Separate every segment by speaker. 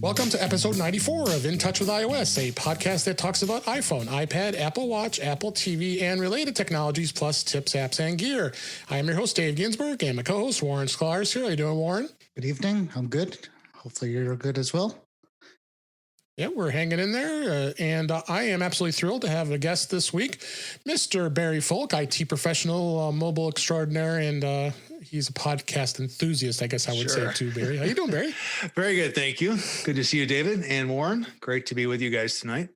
Speaker 1: Welcome to episode 94 of In Touch with iOS, a podcast that talks about iPhone, iPad, Apple Watch, Apple TV, and related technologies, plus tips, apps, and gear. I am your host, Dave Ginsburg, and my co-host, Warren Sklar, is here. How you doing, Warren?
Speaker 2: Good evening. I'm good. Hopefully you're good as well.
Speaker 1: Yeah, we're hanging in there, and I am absolutely thrilled to have a guest this week, Mr. Barry Fulk, IT professional, mobile extraordinaire, and he's a podcast enthusiast, I guess I would say too, Barry. How you doing, Barry?
Speaker 3: Very good, thank you. Good to see you, David and Warren. Great to be with you guys tonight.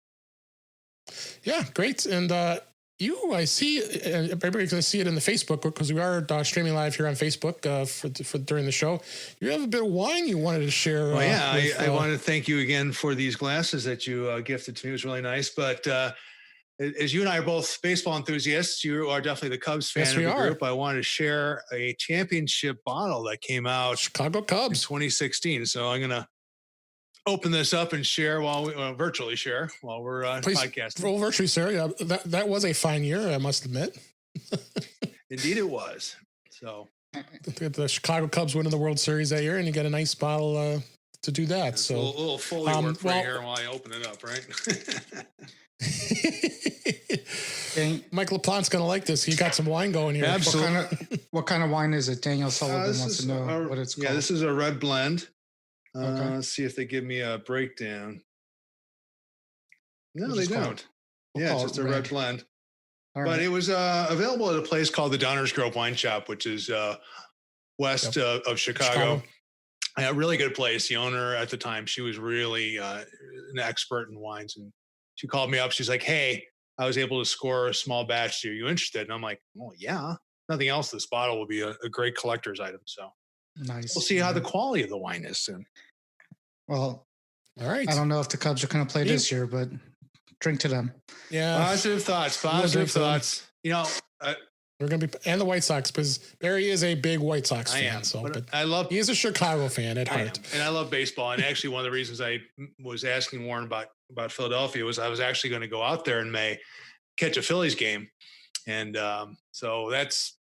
Speaker 1: Yeah, great. And I see, everybody's going to see it in the Facebook because we are streaming live here on Facebook for during the show. You have a bit of wine you wanted to share.
Speaker 3: Well, I want to thank you again for these glasses that you gifted to me. It was really nice. But as you and I are both baseball enthusiasts, you are definitely the Cubs fan of the group. I wanted to share a championship bottle that came out
Speaker 1: Chicago Cubs
Speaker 3: in 2016. So I'm going to open this up and share while we virtually share while we're podcasting.
Speaker 1: Well, virtually, sir. Yeah, that was a fine year, I must admit.
Speaker 3: Indeed, it was. So
Speaker 1: the Chicago Cubs winning the World Series that year, and you get a nice bottle to do that.
Speaker 3: It's
Speaker 1: so
Speaker 3: a little Foley work for here while I open it up, right?
Speaker 1: Mike LaPlante's going to like this. He got some wine going here.
Speaker 3: Absolutely.
Speaker 2: What kind of wine is it? Daniel Sullivan wants to know what it's called.
Speaker 3: Yeah, this is a red blend.
Speaker 2: Okay.
Speaker 3: Let's see if they give me a breakdown. No,
Speaker 2: We'll
Speaker 3: they
Speaker 2: just call
Speaker 3: don't.
Speaker 2: it-
Speaker 3: Yeah, it's
Speaker 2: call
Speaker 3: just
Speaker 2: it
Speaker 3: a red
Speaker 2: red.
Speaker 3: blend.
Speaker 2: All
Speaker 3: But
Speaker 2: right.
Speaker 3: it was available at a place called the Downers Grove Wine Shop, which is west of Chicago. A really good place. The owner at the time, she was really an expert in wines. And she called me up. She's like, hey, I was able to score a small batch. Are you interested? And I'm like, well, yeah. Nothing else. This bottle will be a great collector's item. So
Speaker 2: Nice.
Speaker 3: we'll see how the quality of the wine is soon.
Speaker 2: Well,
Speaker 1: All right.
Speaker 2: I don't know if the Cubs are going to play this year, but drink to them.
Speaker 1: Yeah.
Speaker 3: Positive thoughts. Positive thoughts. You know,
Speaker 1: We're going to be, and the White Sox, because Barry is a big White Sox
Speaker 3: I
Speaker 1: fan.
Speaker 3: am.
Speaker 1: So, but
Speaker 3: I love.
Speaker 1: he is a Chicago fan at heart.
Speaker 3: And I love baseball. And actually, one of the reasons I was asking Warren about Philadelphia was I was actually going to go out there in May, catch a Phillies game, and so that's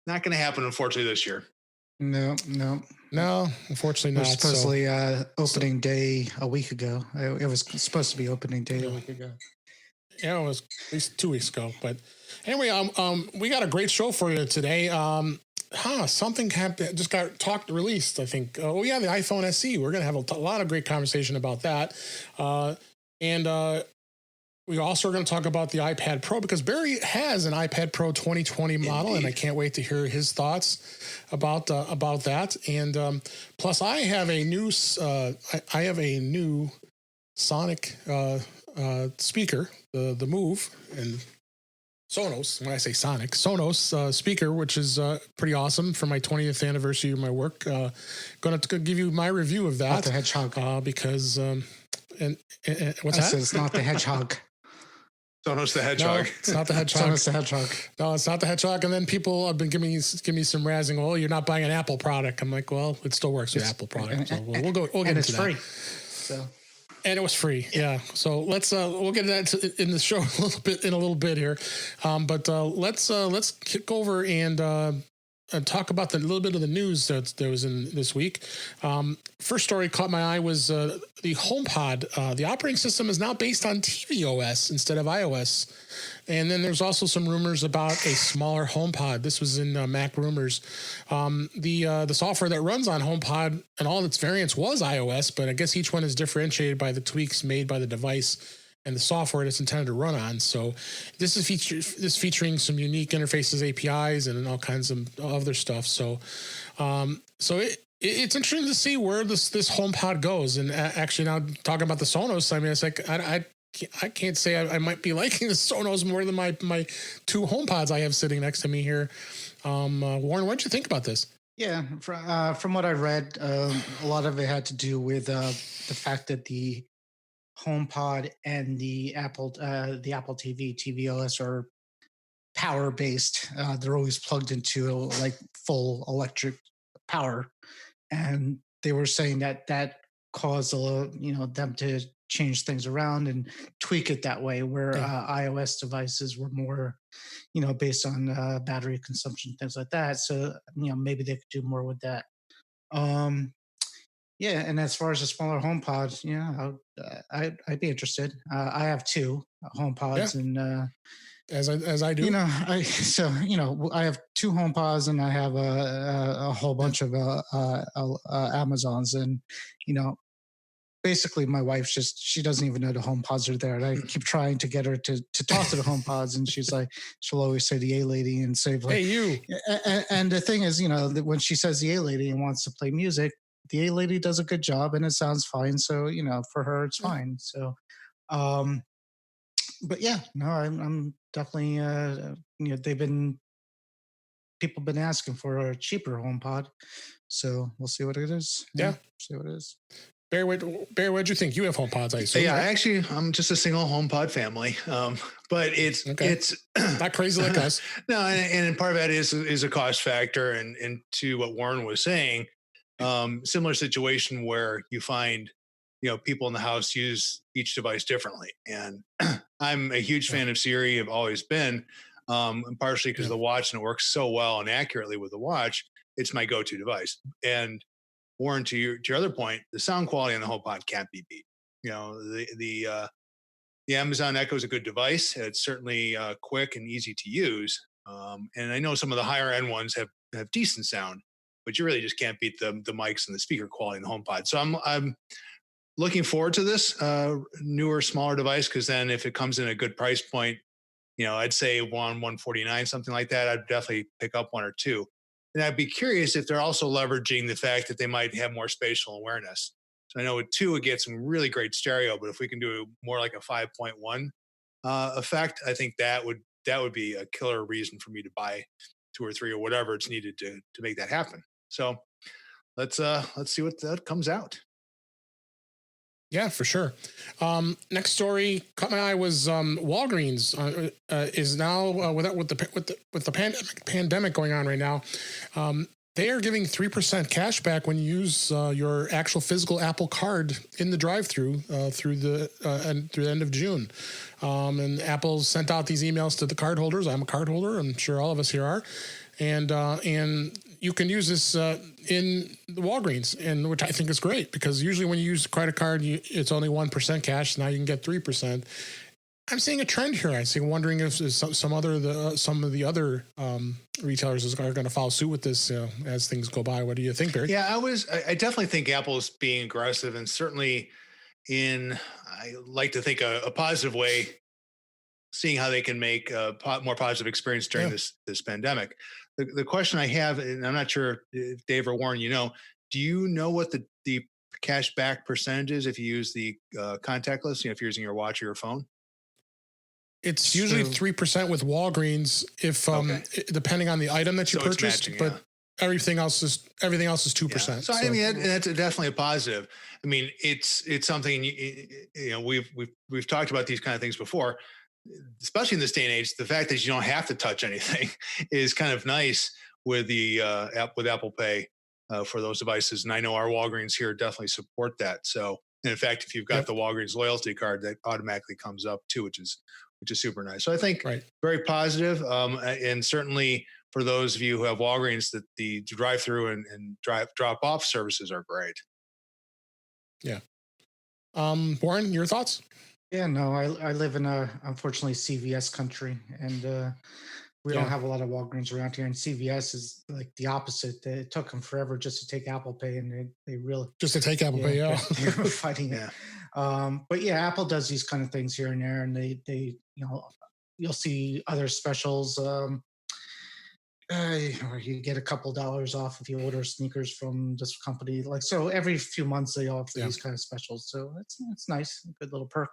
Speaker 3: not going to happen, unfortunately, this year.
Speaker 2: No.
Speaker 1: Unfortunately
Speaker 2: It
Speaker 1: not.
Speaker 2: was supposedly opening day a week ago. It was supposed to be opening day a week ago.
Speaker 1: Yeah, it was at least 2 weeks ago. But anyway, we got a great show for you today. Something just got released, I think. The iPhone SE. We're going to have a lot of great conversation about that. And we also are going to talk about the iPad Pro because Barry has an iPad Pro 2020 model,
Speaker 3: Indeed.
Speaker 1: and I can't wait to hear his thoughts about that. And plus, I have a new Sonic speaker, the Move, and Sonos. When I say Sonic, Sonos speaker, which is pretty awesome for my 20th anniversary of my work. Going to give you my review of that.
Speaker 2: Not the hedgehog.
Speaker 1: Because and what's
Speaker 2: I
Speaker 1: that?
Speaker 2: said it's not the hedgehog.
Speaker 3: Sonos the
Speaker 1: No,
Speaker 3: Hedgehog.
Speaker 1: it's not the hedgehog.
Speaker 2: Sonos the hedgehog.
Speaker 1: No, it's not the hedgehog. And then people have been giving me some razzing. Well, you're not buying an Apple product. I'm like, well, it still works with Apple product. So we'll get
Speaker 2: and
Speaker 1: into
Speaker 2: it's
Speaker 1: that.
Speaker 2: free. So
Speaker 1: And it was free. Yeah. So let's we'll get to that in the show in a little bit here. But let's kick over and talk about the little bit of the news that there was in this week. First story caught my eye was the HomePod. The operating system is now based on tvOS instead of iOS. And then there's also some rumors about a smaller HomePod. This was in Mac Rumors. The software that runs on HomePod and all its variants was iOS, but I guess each one is differentiated by the tweaks made by the device and the software it's intended to run on. So this is featuring some unique interfaces, APIs, and all kinds of other stuff. So it's interesting to see where this HomePod goes. And actually now talking about the Sonos, I mean, it's like I can't say I might be liking the Sonos more than my two HomePods I have sitting next to me here. Warren, what did you think about this?
Speaker 2: yeah, from what I read, a lot of it had to do with the fact that the HomePod and the Apple TV, tvOS are power based. They're always plugged into like full electric power, and they were saying that caused them to change things around and tweak it that way. Where iOS devices were more, based on battery consumption, things like that. So maybe they could do more with that. Yeah, and as far as a smaller HomePod, yeah, I'd be interested. I have two
Speaker 1: Yeah,
Speaker 2: HomePods, and
Speaker 1: as I do.
Speaker 2: I have two HomePods, and I have a whole
Speaker 1: Yeah.
Speaker 2: bunch of Amazons, and you know, basically my wife's just she doesn't even know the HomePods are there. And I keep trying to get her to talk to the HomePods, and she's like, she'll always say the A lady and say
Speaker 1: Hey,
Speaker 2: like,
Speaker 1: you.
Speaker 2: and the thing is, that when she says the A lady and wants to play music, the A lady does a good job and it sounds fine. So for her it's
Speaker 1: Yeah.
Speaker 2: fine. So, um, but yeah, no, I'm definitely they've been people been asking for a cheaper HomePod, so we'll see what it is.
Speaker 1: Yeah.
Speaker 2: See what it is.
Speaker 1: Barry, what'd you think? You have HomePods, I assume,
Speaker 3: Yeah,
Speaker 1: right?
Speaker 3: actually, I'm just a single HomePod family, but
Speaker 1: Okay.
Speaker 3: it's
Speaker 1: Not crazy like us.
Speaker 3: no, and part of that is a cost factor, and to what Warren was saying, similar situation where you find people in the house use each device differently, and I'm a huge
Speaker 1: Yeah.
Speaker 3: fan of Siri. I've always been, partially because
Speaker 1: Yeah.
Speaker 3: of the watch and it works so well and accurately with the watch. It's my go-to device, and Warren, to your other point, the sound quality on the HomePod can't be beat. The Amazon Echo is a good device. It's certainly quick and easy to use. And I know some of the higher end ones have decent sound, but you really just can't beat the mics and the speaker quality in the HomePod. So I'm looking forward to this newer, smaller device, because then if it comes in a good price point, I'd say 149, something like that, I'd definitely pick up one or two. And I'd be curious if they're also leveraging the fact that they might have more spatial awareness. So I know with two, it gets some really great stereo, but if we can do more like a 5.1 effect, I think that would be a killer reason for me to buy two or three or whatever it's needed to make that happen. So let's see what that comes out.
Speaker 1: Yeah, for sure. Next story caught my eye was Walgreens is now with the pandemic going on right now. They are giving 3% cash back when you use your actual physical Apple Card in the drive-through through the end of June. And Apple sent out these emails to the cardholders. I'm a cardholder. I'm sure all of us here are, and you can use this in the Walgreens, and which I think is great, because usually when you use a credit card, it's only 1% cash. Now you can get 3%. I'm seeing a trend here. Wondering if some of the other retailers are going to follow suit with this as things go by. What do you think, Barry?
Speaker 3: Yeah, I definitely think Apple's being aggressive, and certainly I like to think a positive way, seeing how they can make a more positive experience during
Speaker 1: Yeah.
Speaker 3: this pandemic. The question I have, and I'm not sure if Dave or Warren, do you know what the cash back percentage is if you use the contactless? If you're using your watch or your phone?
Speaker 1: It's usually
Speaker 2: So
Speaker 1: 3% with Walgreens, if
Speaker 3: Okay.
Speaker 1: depending on the item that you
Speaker 3: So it's
Speaker 1: purchased,
Speaker 3: matching,
Speaker 1: but
Speaker 3: yeah.
Speaker 1: everything else is 2%.
Speaker 3: Yeah. So I mean, that's definitely a positive. I mean, it's something we've talked about these kind of things before, especially in this day and age. The fact that you don't have to touch anything is kind of nice with the app with Apple Pay for those devices. And I know our Walgreens here definitely support that. So, and in fact, if you've got
Speaker 1: Yep.
Speaker 3: the Walgreens loyalty card, that automatically comes up too, which is super nice. So I think
Speaker 1: Right.
Speaker 3: very positive, and certainly for those of you who have Walgreens, that the drive-through and drop-off services are great.
Speaker 1: Yeah. Warren, your thoughts?
Speaker 2: yeah, no, I live in a unfortunately CVS country, and we don't
Speaker 1: Yeah.
Speaker 2: have a lot of Walgreens around here. And CVS is like the opposite. It took them forever just to take Apple Pay, and they really
Speaker 1: Just to take Apple Pay,
Speaker 2: yeah
Speaker 1: yeah.
Speaker 2: they were fighting it.
Speaker 3: Yeah.
Speaker 2: But yeah, Apple does these kind of things here and there, and they you'll see other specials. Or you get a couple dollars off if you order sneakers from this company. Like so, every few months they offer
Speaker 1: Yeah.
Speaker 2: these kind of specials. So it's nice, a good little perk.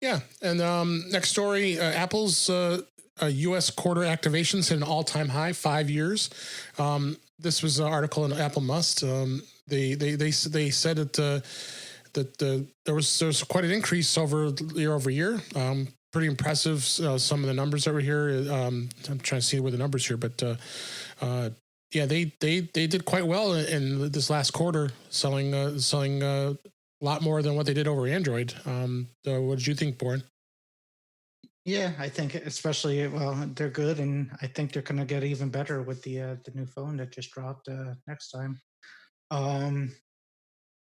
Speaker 1: Yeah. And next story, Apple's U.S. quarter activations hit an all-time high, 5 years. This was an article in Apple Must. They said that there was quite an increase over year. Pretty impressive. Some of the numbers that were here. I'm trying to see where the numbers here, but yeah, they did quite well in this last quarter, selling a lot more than what they did over Android. What did you think, Born?
Speaker 2: Yeah, I think especially well, they're good, and I think they're going to get even better with the new phone that just dropped next time. Um,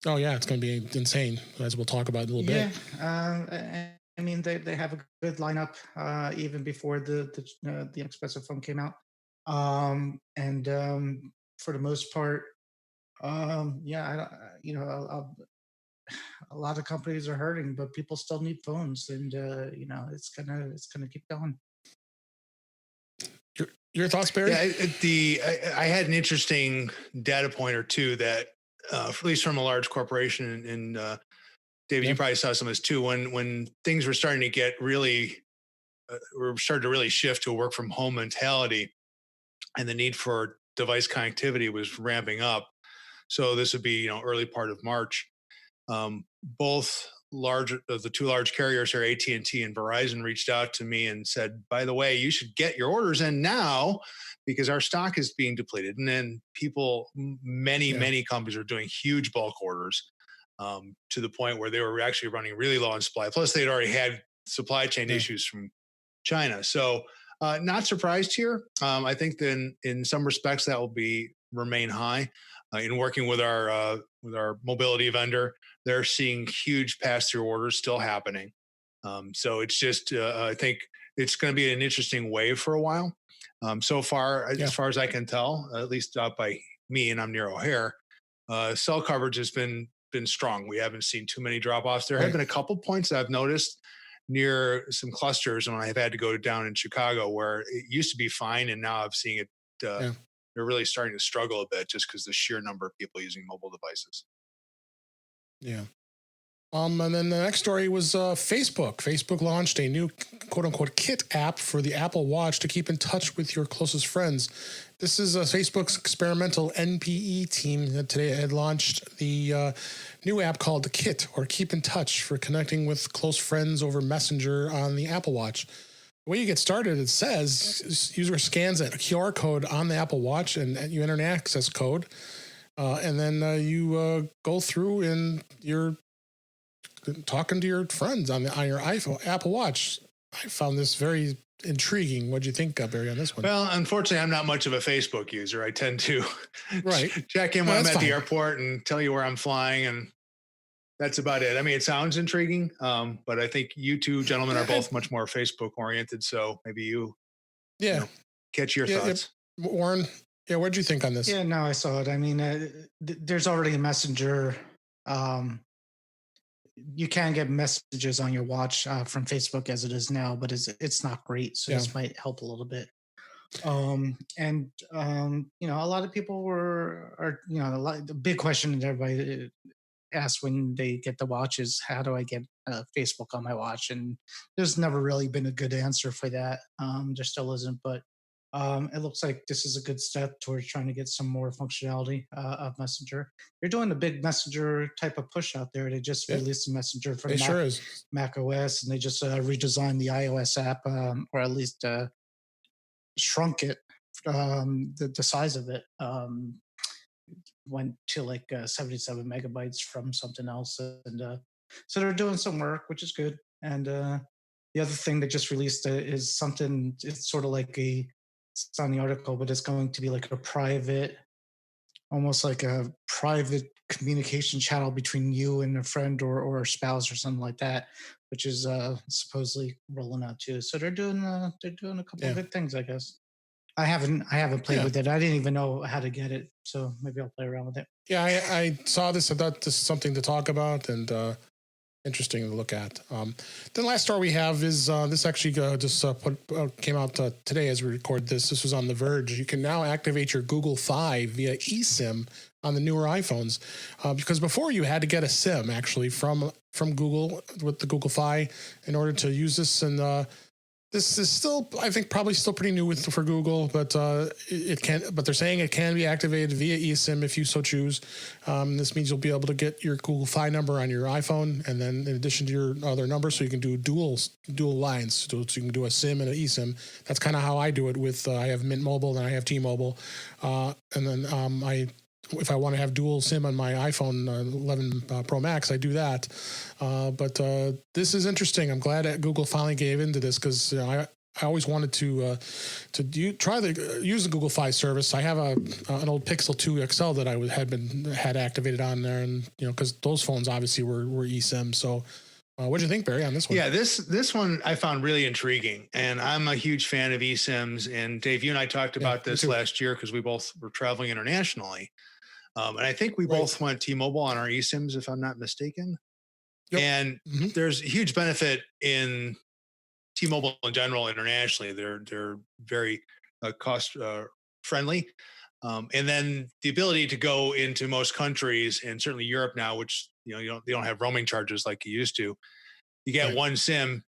Speaker 1: Oh yeah, it's going to be insane, as we'll talk about in a little
Speaker 2: yeah,
Speaker 1: bit.
Speaker 2: I mean they have a good lineup even before the expensive phone came out, and for the most part, yeah, you know, a lot of companies are hurting, but people still need phones, and you know, it's gonna keep going.
Speaker 1: Your thoughts, Barry?
Speaker 3: Yeah, I had an interesting data point or two that, at least from a large corporation, and David,
Speaker 1: Yeah,
Speaker 3: you probably saw some of this too. When things were starting to get really, we're starting to really shift to a work from home mentality, and the need for device connectivity was ramping up. So this would be, early part of March. Both large the two large carriers here, AT&T and Verizon, reached out to me and said, by the way, you should get your orders in now because our stock is being depleted. And then
Speaker 1: yeah,
Speaker 3: many companies are doing huge bulk orders, to the point where they were actually running really low on supply. Plus, they'd already had supply chain
Speaker 1: yeah.
Speaker 3: issues from China. So, not surprised here. I think then in some respects that will be remain high. In working with our mobility vendor, they're seeing huge pass through orders still happening. So it's just, I think it's going to be an interesting wave for a while. So far,
Speaker 1: Yeah.
Speaker 3: as far as I can tell, at least out by me, and I'm near O'Hare, cell coverage has been strong. We haven't seen too many drop offs. There have
Speaker 1: Right.
Speaker 3: been a couple points that I've noticed near some clusters when I've had to go down in Chicago where it used to be fine, and now I'm seeing it.
Speaker 1: Yeah.
Speaker 3: They're really starting to struggle a bit just because the sheer number of people using mobile devices.
Speaker 1: Yeah. And then the next story was Facebook. Facebook launched a new quote unquote kit app for the Apple Watch to keep in touch with your closest friends. This is Facebook's experimental NPE team that today had launched the new app called the Kit, or Keep in Touch, for connecting with close friends over Messenger on the Apple Watch. The way you get started, it says user scans a QR code on the Apple Watch and you enter an access code. And then you go through and you're talking to your friends on your iPhone, Apple Watch. I found this very intriguing. What'd you think, Barry, on this one?
Speaker 3: Well, unfortunately, I'm not much of a Facebook user. I tend to
Speaker 1: Right.
Speaker 3: check in
Speaker 1: No,
Speaker 3: when I'm
Speaker 1: that's
Speaker 3: at the
Speaker 1: fine.
Speaker 3: airport and tell you where I'm flying, and that's about it. I mean, it sounds intriguing, but I think you two gentlemen are both much more Facebook oriented. So maybe
Speaker 1: Yeah.
Speaker 3: catch your
Speaker 1: Yeah.
Speaker 3: thoughts.
Speaker 1: Warren, yeah, what'd you think on this?
Speaker 2: Yeah, no, I saw it. I mean, there's already a messenger. Um, you can get messages on your watch from Facebook as it is now, but it's not great. So
Speaker 1: Yeah.
Speaker 2: this might help a little bit. And you know, a lot of people are, you know, the big question that everybody asks when they get the watch is, how do I get Facebook on my watch? And there's never really been a good answer for that. There still isn't, but it looks like this is a good step towards trying to get some more functionality of Messenger. They're doing a big Messenger type of push out there. They just
Speaker 1: Yeah.
Speaker 2: released a Messenger for
Speaker 1: It sure is.
Speaker 2: Mac OS, and they just redesigned the iOS app, or at least shrunk it, the size of it. Went to like 77 megabytes from something else, and so they're doing some work, which is good. And the other thing they just released is something. It's sort of like it's on the article, but it's going to be like a private, almost like a private communication channel between you and a friend or a spouse or something like that, which is supposedly rolling out too. So they're doing a couple of
Speaker 1: Yeah.
Speaker 2: good things, I guess. I haven't played
Speaker 1: Yeah.
Speaker 2: with it. I didn't even know how to get it, so maybe I'll play around with it.
Speaker 1: Yeah. I saw this. I thought this is something to talk about and interesting to look at. The last story we have is this actually just came out today as we record this. This was on The Verge. You can now activate your Google Fi via eSIM on the newer iPhones, because before you had to get a SIM actually from Google with the Google Fi in order to use this. And this is still, I think, probably still pretty new for Google, but it can. But they're saying it can be activated via eSIM if you so choose. This means you'll be able to get your Google Fi number on your iPhone, and then in addition to your other numbers, so you can do dual lines. So you can do a SIM and an eSIM. That's kind of how I do it. With I have Mint Mobile and I have T-Mobile, and then if I want to have dual SIM on my iPhone 11 Pro Max, I do that. But this is interesting. I'm glad that Google finally gave into this, because I always wanted to use the Google Fi service. I have an old Pixel 2 XL that I had activated on there, and because those phones obviously were eSIM. So, what do you think, Barry, on this one?
Speaker 3: Yeah, this one I found really intriguing, and I'm a huge fan of eSIMs. And Dave, you and I talked about this last year because we both were traveling internationally, and I think we both went T-Mobile on our eSIMs, if I'm not mistaken. Yep. And there's a huge benefit in T-Mobile in general internationally. They're very cost friendly, and then the ability to go into most countries, and certainly Europe now, which they don't have roaming charges like you used to. You get one SIM,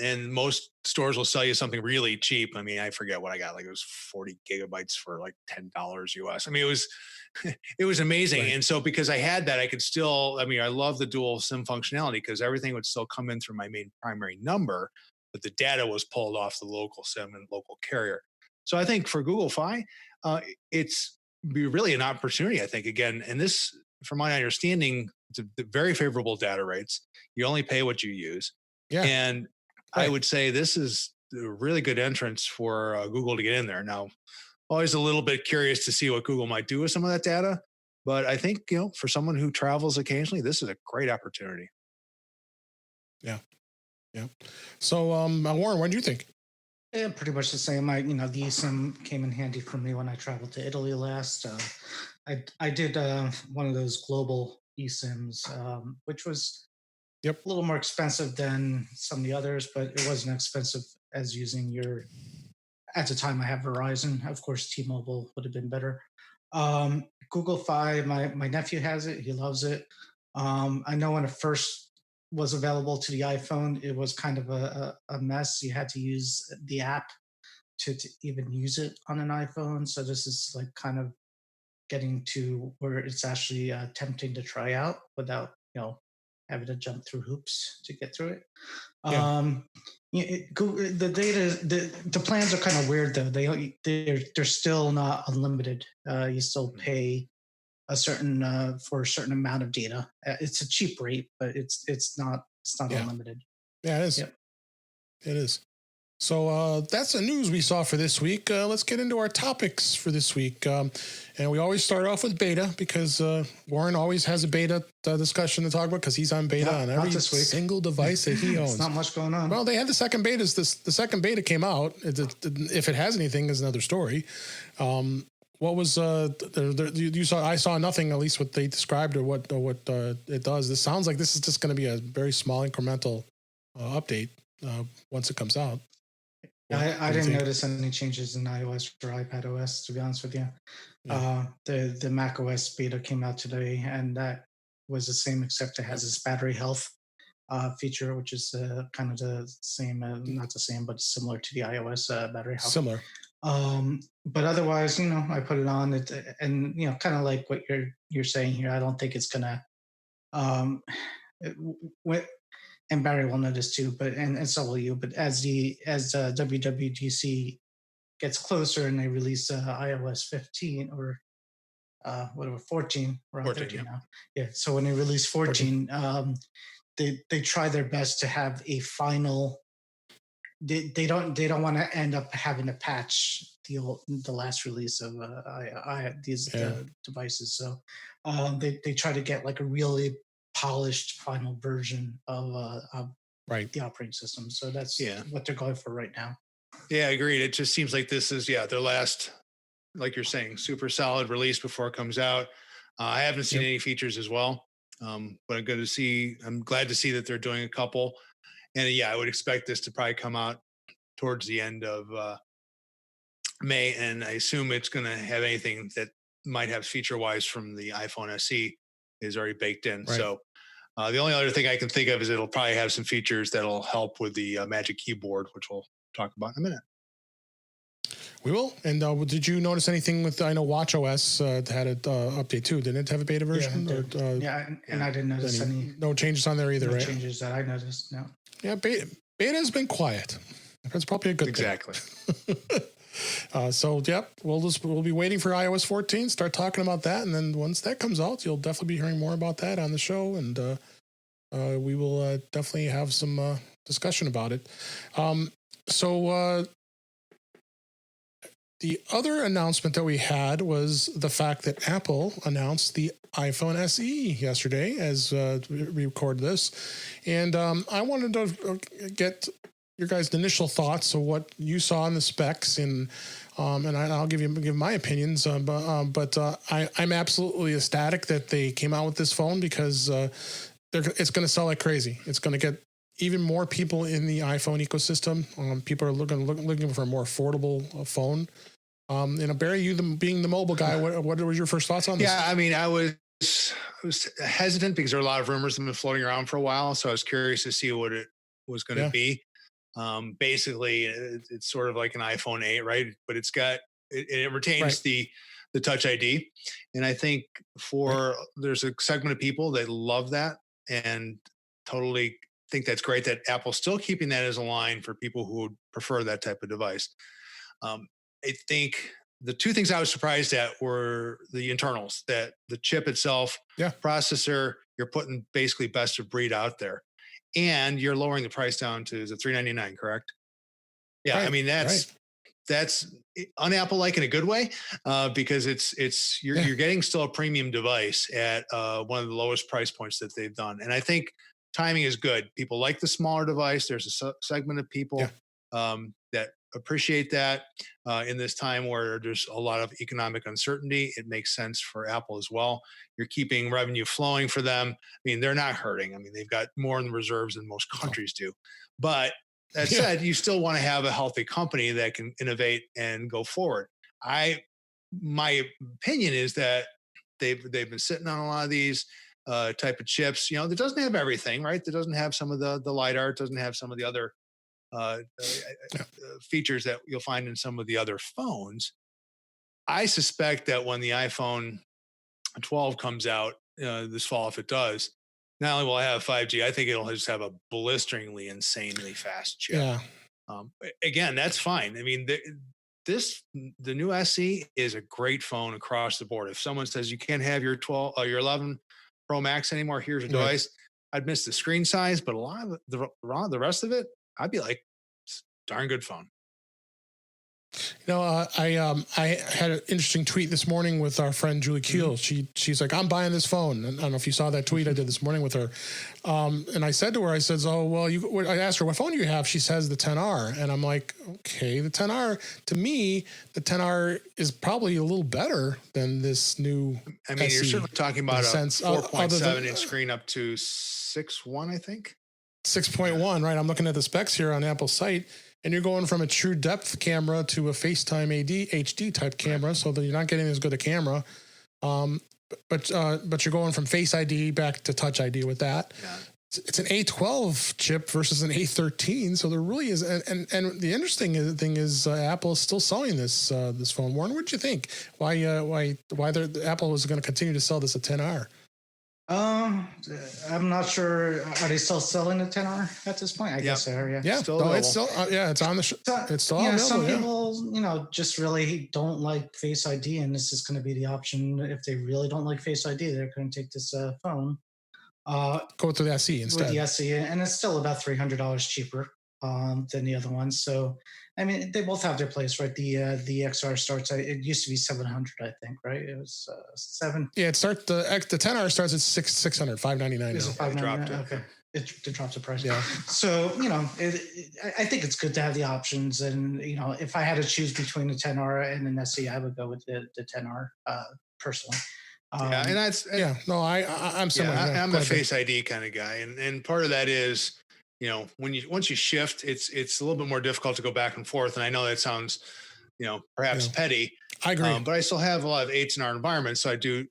Speaker 3: and most stores will sell you something really cheap. I mean, I forget what I got. Like it was 40 gigabytes for like $10 US. I mean, it was amazing. Right. And so because I had that, I could still, I love the dual SIM functionality because everything would still come in through my main primary number, but the data was pulled off the local SIM and local carrier. So I think for Google Fi, it's be really an opportunity, I think, again. And this, from my understanding, it's very favorable data rates. You only pay what you use. Yeah. And I would say this is a really good entrance for Google to get in there. Now, always a little bit curious to see what Google might do with some of that data. But I think, for someone who travels occasionally, this is a great opportunity.
Speaker 1: Yeah. Yeah. So, Warren, what do you think?
Speaker 2: Yeah, pretty much the same. The eSIM came in handy for me when I traveled to Italy last. I did one of those global eSIMs, which was a little more expensive than some of the others, but it wasn't expensive as using at the time I have Verizon. Of course, T-Mobile would have been better. Google Fi, my nephew has it. He loves it. I know when it first was available to the iPhone, it was kind of a mess. You had to use the app to even use it on an iPhone. So this is like kind of getting to where it's actually tempting to try out without, having to jump through hoops to get through it. The data, the plans are kind of weird though. They're still not unlimited. You still pay for a certain amount of data. It's a cheap rate, but it's not unlimited.
Speaker 1: Yeah, it is. Yep. It is. So that's the news we saw for this week. Let's get into our topics for this week. And we always start off with beta because Warren always has a beta discussion to talk about because he's on beta on every single device that he owns.
Speaker 2: There's not much going on.
Speaker 1: Well, they had the second betas. The second beta came out. If it has anything is another story. What was you saw? I saw nothing. At least what they described or what it does. This sounds like this is just going to be a very small incremental update once it comes out.
Speaker 2: I didn't notice any changes in iOS or iPadOS, to be honest with you. Yeah. The macOS beta came out today, and that was the same, except it has this battery health feature, which is kind of the same, not the same, but similar to the iOS battery health.
Speaker 1: Similar.
Speaker 2: But otherwise, I put it on it, and kind of like what you're saying here. I don't think it's gonna. And Barry will know this too, but and so will you. But as WWDC gets closer and they release iOS 15 or 14, we're on 13 now. Yeah. So when they release 14. They try their best to have a final. They don't want to end up having to patch the last release of these devices. So they try to get like a really polished final version of the operating system. So that's what they're going for right now.
Speaker 3: Yeah, agreed. It just seems like this is their last, like you're saying, super solid release before it comes out. I haven't seen any features as well, but I'm glad to see that they're doing a couple. And I would expect this to probably come out towards the end of May, and I assume it's going to have anything that might have feature-wise from the iPhone SE is already baked in. Right. So the only other thing I can think of is it'll probably have some features that'll help with the Magic Keyboard, which we'll talk about in a minute.
Speaker 1: We will. And did you notice anything with, I know WatchOS had an update too. Didn't it have a beta version?
Speaker 2: And I didn't notice any.
Speaker 1: No changes on there either, right?
Speaker 2: Changes that I noticed, no.
Speaker 1: Yeah, beta has been quiet. That's probably a good thing.
Speaker 3: Exactly.
Speaker 1: We'll be waiting for iOS 14, start talking about that. And then once that comes out, you'll definitely be hearing more about that on the show. And we will definitely have some discussion about it. So the other announcement that we had was the fact that Apple announced the iPhone SE yesterday as we record this. And I wanted to get your guys' initial thoughts of what you saw in the specs, and I'll give my opinions. But I'm absolutely ecstatic that they came out with this phone, because it's going to sell like crazy. It's going to get even more people in the iPhone ecosystem. People are looking for a more affordable phone. Barry, you being the mobile guy, what were your first thoughts on this?
Speaker 3: Yeah, I mean, I was hesitant because there are a lot of rumors that have been floating around for a while, so I was curious to see what it was going to be. Basically, it's sort of like an iPhone 8, right? But it retains the Touch ID, and I think there's a segment of people that love that and totally think that's great that Apple's still keeping that as a line for people who would prefer that type of device. I think the two things I was surprised at were the internals, that the chip itself, processor, you're putting basically best of breed out there, and you're lowering the price down to $399, correct? Yeah, I mean that's un-Apple-like in a good way, because you're getting still a premium device at one of the lowest price points that they've done, and I think timing is good. People like the smaller device. There's a segment of people that appreciate that in this time where there's a lot of economic uncertainty. It makes sense for Apple as well. You're keeping revenue flowing for them. I mean, they're not hurting. I mean, they've got more in the reserves than most countries do. But that said, you still want to have a healthy company that can innovate and go forward. My opinion is that they've been sitting on a lot of these type of chips. That doesn't have everything, right? That doesn't have some of the LiDAR. It doesn't have some of the other features that you'll find in some of the other phones. I suspect that when the iPhone 12 comes out this fall, if it does, not only will I have 5G, I think it'll just have a blisteringly, insanely fast chip. Yeah. Again, that's fine. I mean, the new SE is a great phone across the board. If someone says you can't have your 11 Pro Max anymore, here's a device. I'd miss the screen size, but a lot of the rest of it, I'd be like, it's a darn good phone.
Speaker 1: I had an interesting tweet this morning with our friend Julie Keel. She's like, I'm buying this phone. And I don't know if you saw that tweet I did this morning with her. And I said to her, I asked her, what phone do you have? She says the 10R. And I'm like, okay, the 10R, to me, the 10R is probably a little better than this new
Speaker 3: I mean,
Speaker 1: SE,
Speaker 3: you're certainly talking about a 4.7 inch screen up to 6.1, I think.
Speaker 1: 6.1, right? I'm looking at the specs here on Apple's site. And you're going from a true depth camera to a FaceTime HD type camera, so that you're not getting as good a camera. But you're going from Face ID back to Touch ID with that. Yeah. It's an A12 chip versus an A13, so there really is. And the interesting thing is, Apple is still selling this phone. Warren, what do you think? Why Apple is going to continue to sell this at 10R?
Speaker 2: I'm not sure. Are they still selling the 10R at this point? I guess they are.
Speaker 1: Yeah, still it's still it's on the it's still available.
Speaker 2: Some people, just really don't like Face ID, and this is going to be the option. If they really don't like Face ID, they're going to take this phone.
Speaker 1: Go to the SE instead.
Speaker 2: With the SE, and it's still about $300 cheaper than the other one. So, I mean, they both have their place, right? The XR starts. It used to be $700, I think, right? It was $700.
Speaker 1: Yeah, the 10R starts at $600, $599.
Speaker 2: Is it $599? Okay, it dropped the price. Yeah. So I think it's good to have the options, and if I had to choose between the 10R and an SE, I would go with the 10R personally.
Speaker 3: And that's
Speaker 1: I'm similar.
Speaker 3: I'm a Face ID kind of guy, and part of that is, once you shift, it's a little bit more difficult to go back and forth. And I know that sounds, perhaps petty.
Speaker 1: I agree,
Speaker 3: but I still have a lot of 8s in our environment, so I do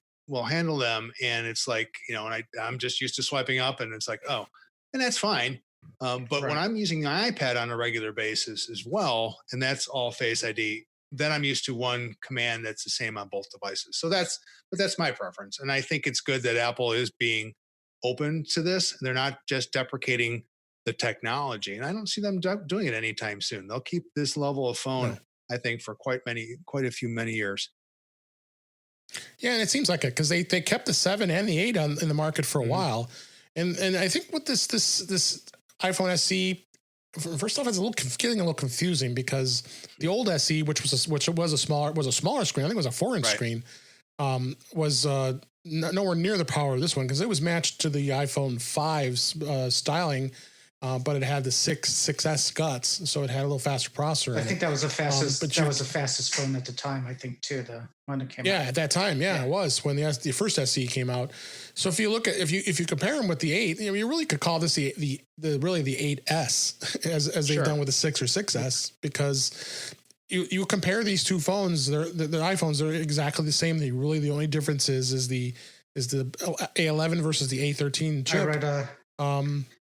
Speaker 3: handle them. And it's like, and I'm just used to swiping up, and it's like, oh, and that's fine. But when I'm using my iPad on a regular basis as well, and that's all Face ID, then I'm used to one command that's the same on both devices. So that's my preference. And I think it's good that Apple is being open to this. They're not just deprecating the technology. And I don't see them doing it anytime soon. They'll keep this level of phone, I think, for quite many years.
Speaker 1: Yeah, and it seems like it, because they kept the 7 and the 8 in the market for a while. And I think what this iPhone SE first off, it's getting a little confusing because the old SE, which was a smaller screen, I think it was a 4-inch screen, was nowhere near the power of this one because it was matched to the iPhone 5's styling, but it had the 6S guts, so it had a little faster processor.
Speaker 2: I think that was the fastest. That was the fastest phone at the time. I think too. The one that came out.
Speaker 1: Yeah, at that time, it was when the first SE came out. So if you look at if you compare them with the 8, you really could call this the 8S as they've done with the 6 or 6S because you compare these two phones, the iPhones are exactly the same. The only difference is the A11 versus the A13 chip.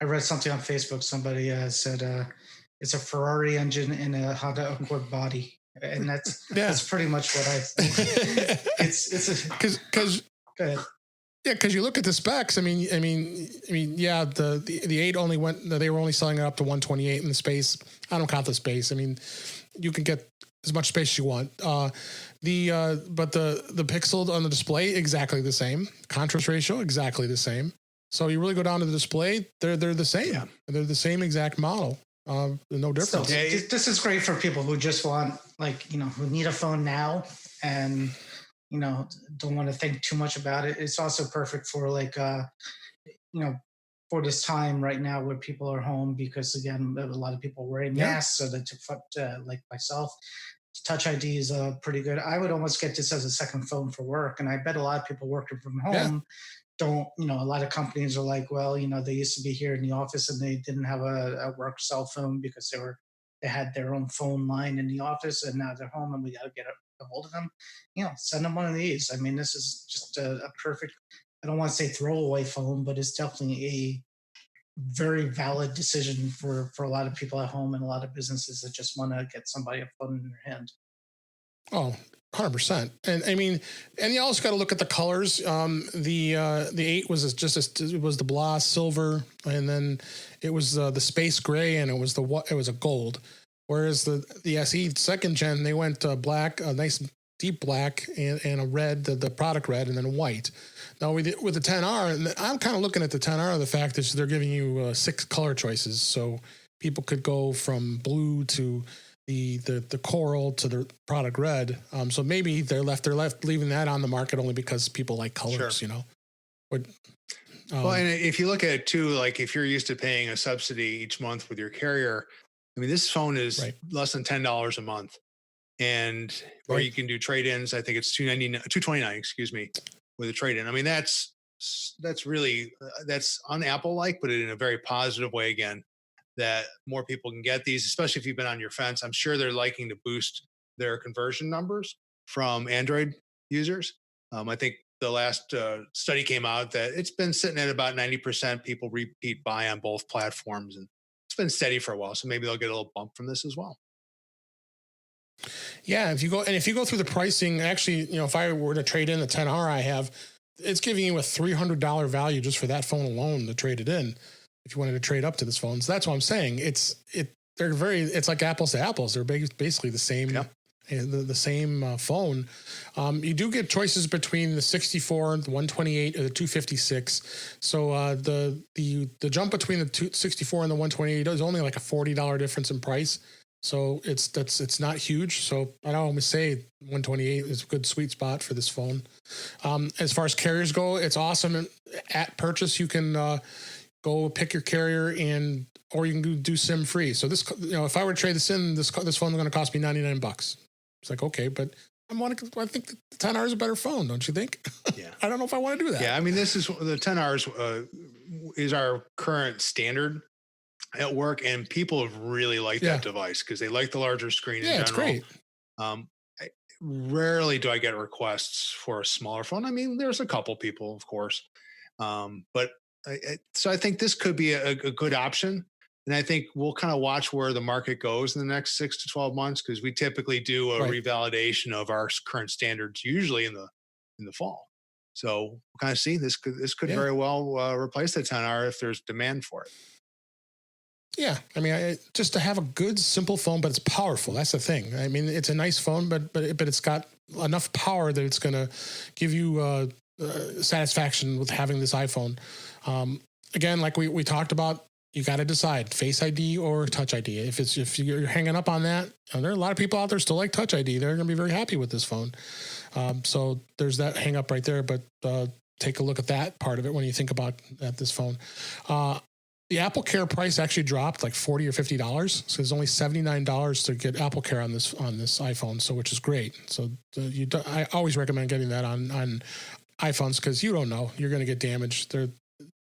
Speaker 2: I read something on Facebook. Somebody said it's a Ferrari engine and a Honda Accord body, and that's pretty much what I think. It's
Speaker 1: because go ahead. Yeah, because you look at the specs. I mean, yeah, the 8 only went. They were only selling it up to 128 in the space. I don't count the space. I mean, you can get as much space as you want. But the pixel on the display exactly the same. Contrast ratio exactly the same. So you really go down to the display, they're the same. Yeah. They're the same exact model. No difference.
Speaker 2: So, this is great for people who just want, who need a phone now and, don't want to think too much about it. It's also perfect for for this time right now where people are home because, again, a lot of people wearing masks. So like myself, Touch ID is pretty good. I would almost get this as a second phone for work. And I bet a lot of people working from home don't, a lot of companies are like, well, they used to be here in the office and they didn't have a work cell phone because they had their own phone line in the office and now they're home and we got to get a hold of them. Send them one of these. I mean, this is just a perfect, I don't want to say throwaway phone, but it's definitely a very valid decision for a lot of people at home and a lot of businesses that just want to get somebody a phone in their hand.
Speaker 1: Oh, 100%. And I mean, and you also got to look at the colors. The 8 was it was the gloss silver, and then it was the space gray, and it was a gold. Whereas the SE second gen, they went black, a nice deep black, and a red, the product red, and then white. Now with the 10R, I'm kind of looking at the 10R, the fact that they're giving you 6 color choices, so people could go from blue to the coral to the product red. So maybe they're left leaving that on the market only because people like colors, But
Speaker 3: well, and if you look at it too, like if you're used to paying a subsidy each month with your carrier, I mean, this phone is less than $10 a month, and or you can do trade-ins. I think it's $229, excuse me, with a trade-in. I mean, that's really that's un-Apple-like, but in a very positive way. Again, that more people can get these, especially if you've been on your fence. I'm sure they're liking to boost their conversion numbers from Android users. I think the last study came out that it's been sitting at about 90% people repeat buy on both platforms, and it's been steady for a while. So maybe they'll get a little bump from this as well.
Speaker 1: Yeah, if you go through the pricing, actually, if I were to trade in the 10R I have, it's giving you a $300 value just for that phone alone to trade it in. If you wanted to trade up to this phone, so that's what I'm saying. It's like apples to apples. They're basically the same, the same phone. You do get choices between the 64, the 128, or the 256. So the jump between the 264 and the 128 is only like a $40 difference in price. So it's not huge. So I always say 128 is a good sweet spot for this phone. As far as carriers go, it's awesome. At purchase, you can go pick your carrier or you can do SIM free. So this, if I were to trade this in, this phone is going to cost me $99. It's like, okay, but I think the 10R is a better phone, don't you think? Yeah. I don't know if I want to do that.
Speaker 3: Yeah, I mean, the 10R is our current standard at work, and people have really liked that device because they like the larger screen in general. It's great. Rarely do I get requests for a smaller phone. I mean, there's a couple people, of course, but so I think this could be a good option. And I think we'll kind of watch where the market goes in the next 6 to 12 months, because we typically do a revalidation of our current standards, usually in the fall. So we'll kind of see this could very well replace the 10R if there's demand for it.
Speaker 1: Yeah, I mean, just to have a good, simple phone, but it's powerful. That's the thing. I mean, it's a nice phone, but it's got enough power that it's going to give you satisfaction with having this iPhone. Again, like we talked about, you got to decide Face ID or Touch ID. If you're hanging up on that, and there are a lot of people out there still like Touch ID. They're going to be very happy with this phone. So there's that hang up right there. But take a look at that part of it when you think about this phone. The Apple Care price actually dropped like $40 or $50. So there's only $79 to get Apple Care on this iPhone. So which is great. So I always recommend getting that on iPhones because you don't know, you're going to get damaged.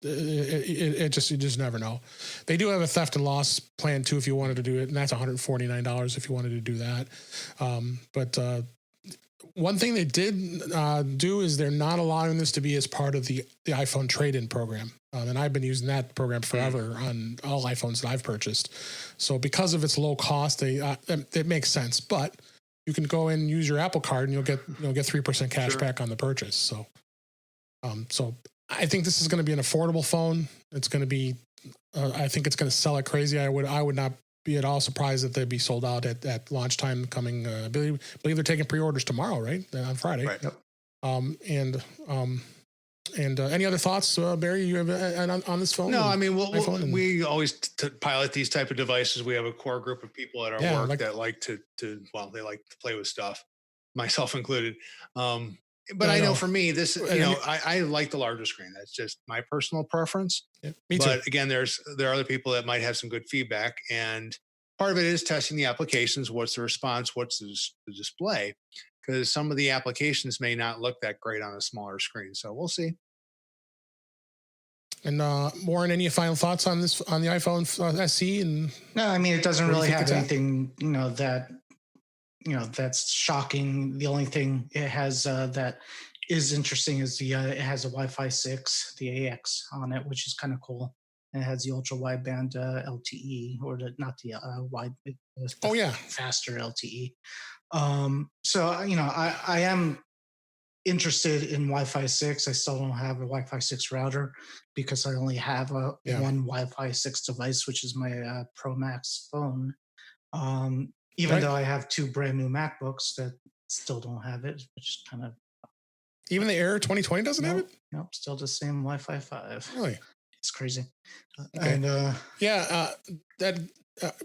Speaker 1: You just never know. They do have a theft and loss plan too if you wanted to do it, and that's $149 if you wanted to do that. But one thing they did do is they're not allowing this to be as part of the iPhone trade-in program. And I've been using that program forever on all iPhones that I've purchased. So because of its low cost, it makes sense. But you can go in and use your Apple Card, and you'll get 3% cash back on the purchase. So, so I think this is going to be an affordable phone. It's going to be, I think it's going to sell like crazy. I would not be at all surprised if they'd be sold out at launch time coming. I believe they're taking pre-orders tomorrow, right? On Friday.
Speaker 3: Right. Yep.
Speaker 1: And any other thoughts, Barry? You have on this phone?
Speaker 3: No, I mean, we always pilot these type of devices. We have a core group of people at our work that like to play with stuff, myself included. But I know for me, this, I like the larger screen. That's just my personal preference.
Speaker 1: Yeah, me too.
Speaker 3: But again, there are other people that might have some good feedback, and part of it is testing the applications. What's the response? What's the display? Because some of the applications may not look that great on a smaller screen. So we'll see.
Speaker 1: And Warren, any final thoughts on this, on the iPhone SE? And
Speaker 2: no, I mean, it doesn't really have anything, that's shocking. The only thing it has that is interesting is it has a Wi-Fi 6, the AX on it, which is kind of cool. And it has the ultra wideband LTE, or faster LTE. So I am interested in Wi-Fi 6. I still don't have a Wi-Fi 6 router because I only have one Wi-Fi 6 device, which is my Pro Max phone. Even though I have two brand new MacBooks that still don't have it, which is kind of...
Speaker 1: Even the Air 2020 doesn't have it?
Speaker 2: Nope, still the same Wi-Fi 5.
Speaker 1: Really?
Speaker 2: It's crazy.
Speaker 1: Okay.
Speaker 2: And
Speaker 1: go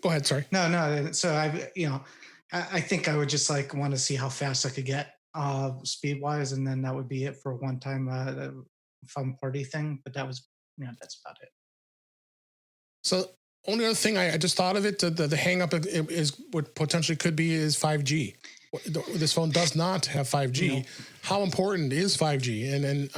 Speaker 1: ahead, sorry.
Speaker 2: No. So I think I would just want to see how fast I could get speed-wise, and then that would be it for a one-time fun party thing. But that was, that's about it.
Speaker 1: So only other thing I just thought of it, the hang up is what potentially could be is 5G. This phone does not have 5G. No. How important is 5G? And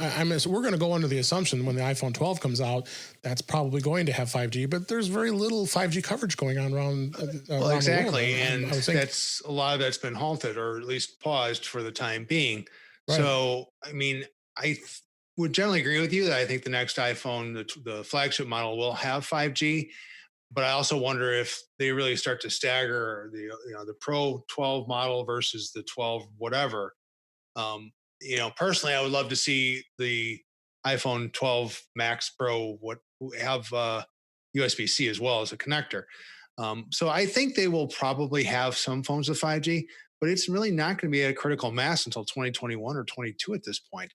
Speaker 1: we're going to go under the assumption when the iPhone 12 comes out, that's probably going to have 5G, but there's very little 5G coverage going on around.
Speaker 3: Exactly. And that's a lot of that's been halted or at least paused for the time being. Right. So, I mean, I would generally agree with you that I think the next iPhone, the flagship model, will have 5G. But I also wonder if they really start to stagger the Pro 12 model versus the 12 whatever. Personally, I would love to see the iPhone 12 Max Pro have USB-C as well as a connector. So I think they will probably have some phones with 5G, but it's really not going to be at a critical mass until 2021 or 22 at this point.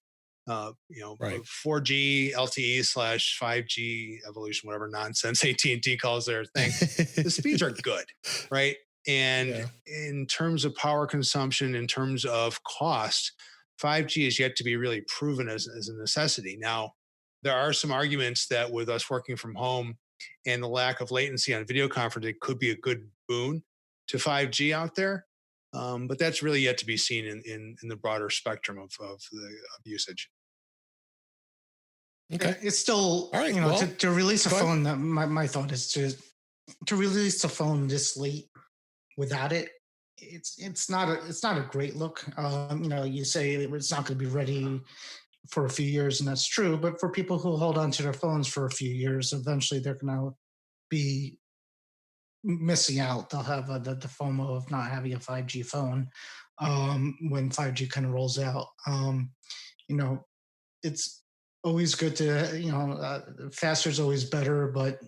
Speaker 3: 4G LTE / 5G evolution, whatever nonsense AT&T calls their thing. The speeds are good, right? And in terms of power consumption, in terms of cost, 5G is yet to be really proven as a necessity. Now, there are some arguments that with us working from home and the lack of latency on video conferencing could be a good boon to 5G out there. But that's really yet to be seen in the broader spectrum of usage.
Speaker 2: Okay, it's still all right. To release a phone. My thought is to release a phone this late without it. It's not a great look. You say it's not going to be ready for a few years, and that's true. But for people who hold on to their phones for a few years, eventually they're going to be missing out. They'll have the FOMO of not having a 5G phone when 5G kind of rolls out. It's always good to, faster is always better, but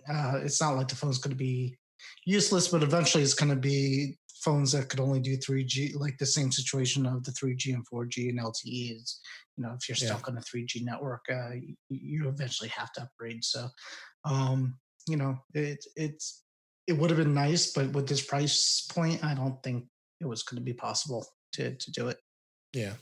Speaker 2: it's not like the phone's going to be useless, but eventually it's going to be phones that could only do 3G, like the same situation of the 3G and 4G and LTE is, if you're stuck on a 3G network, you eventually have to upgrade. So it would have been nice, but with this price point, I don't think it was going to be possible to do it.
Speaker 1: Yeah.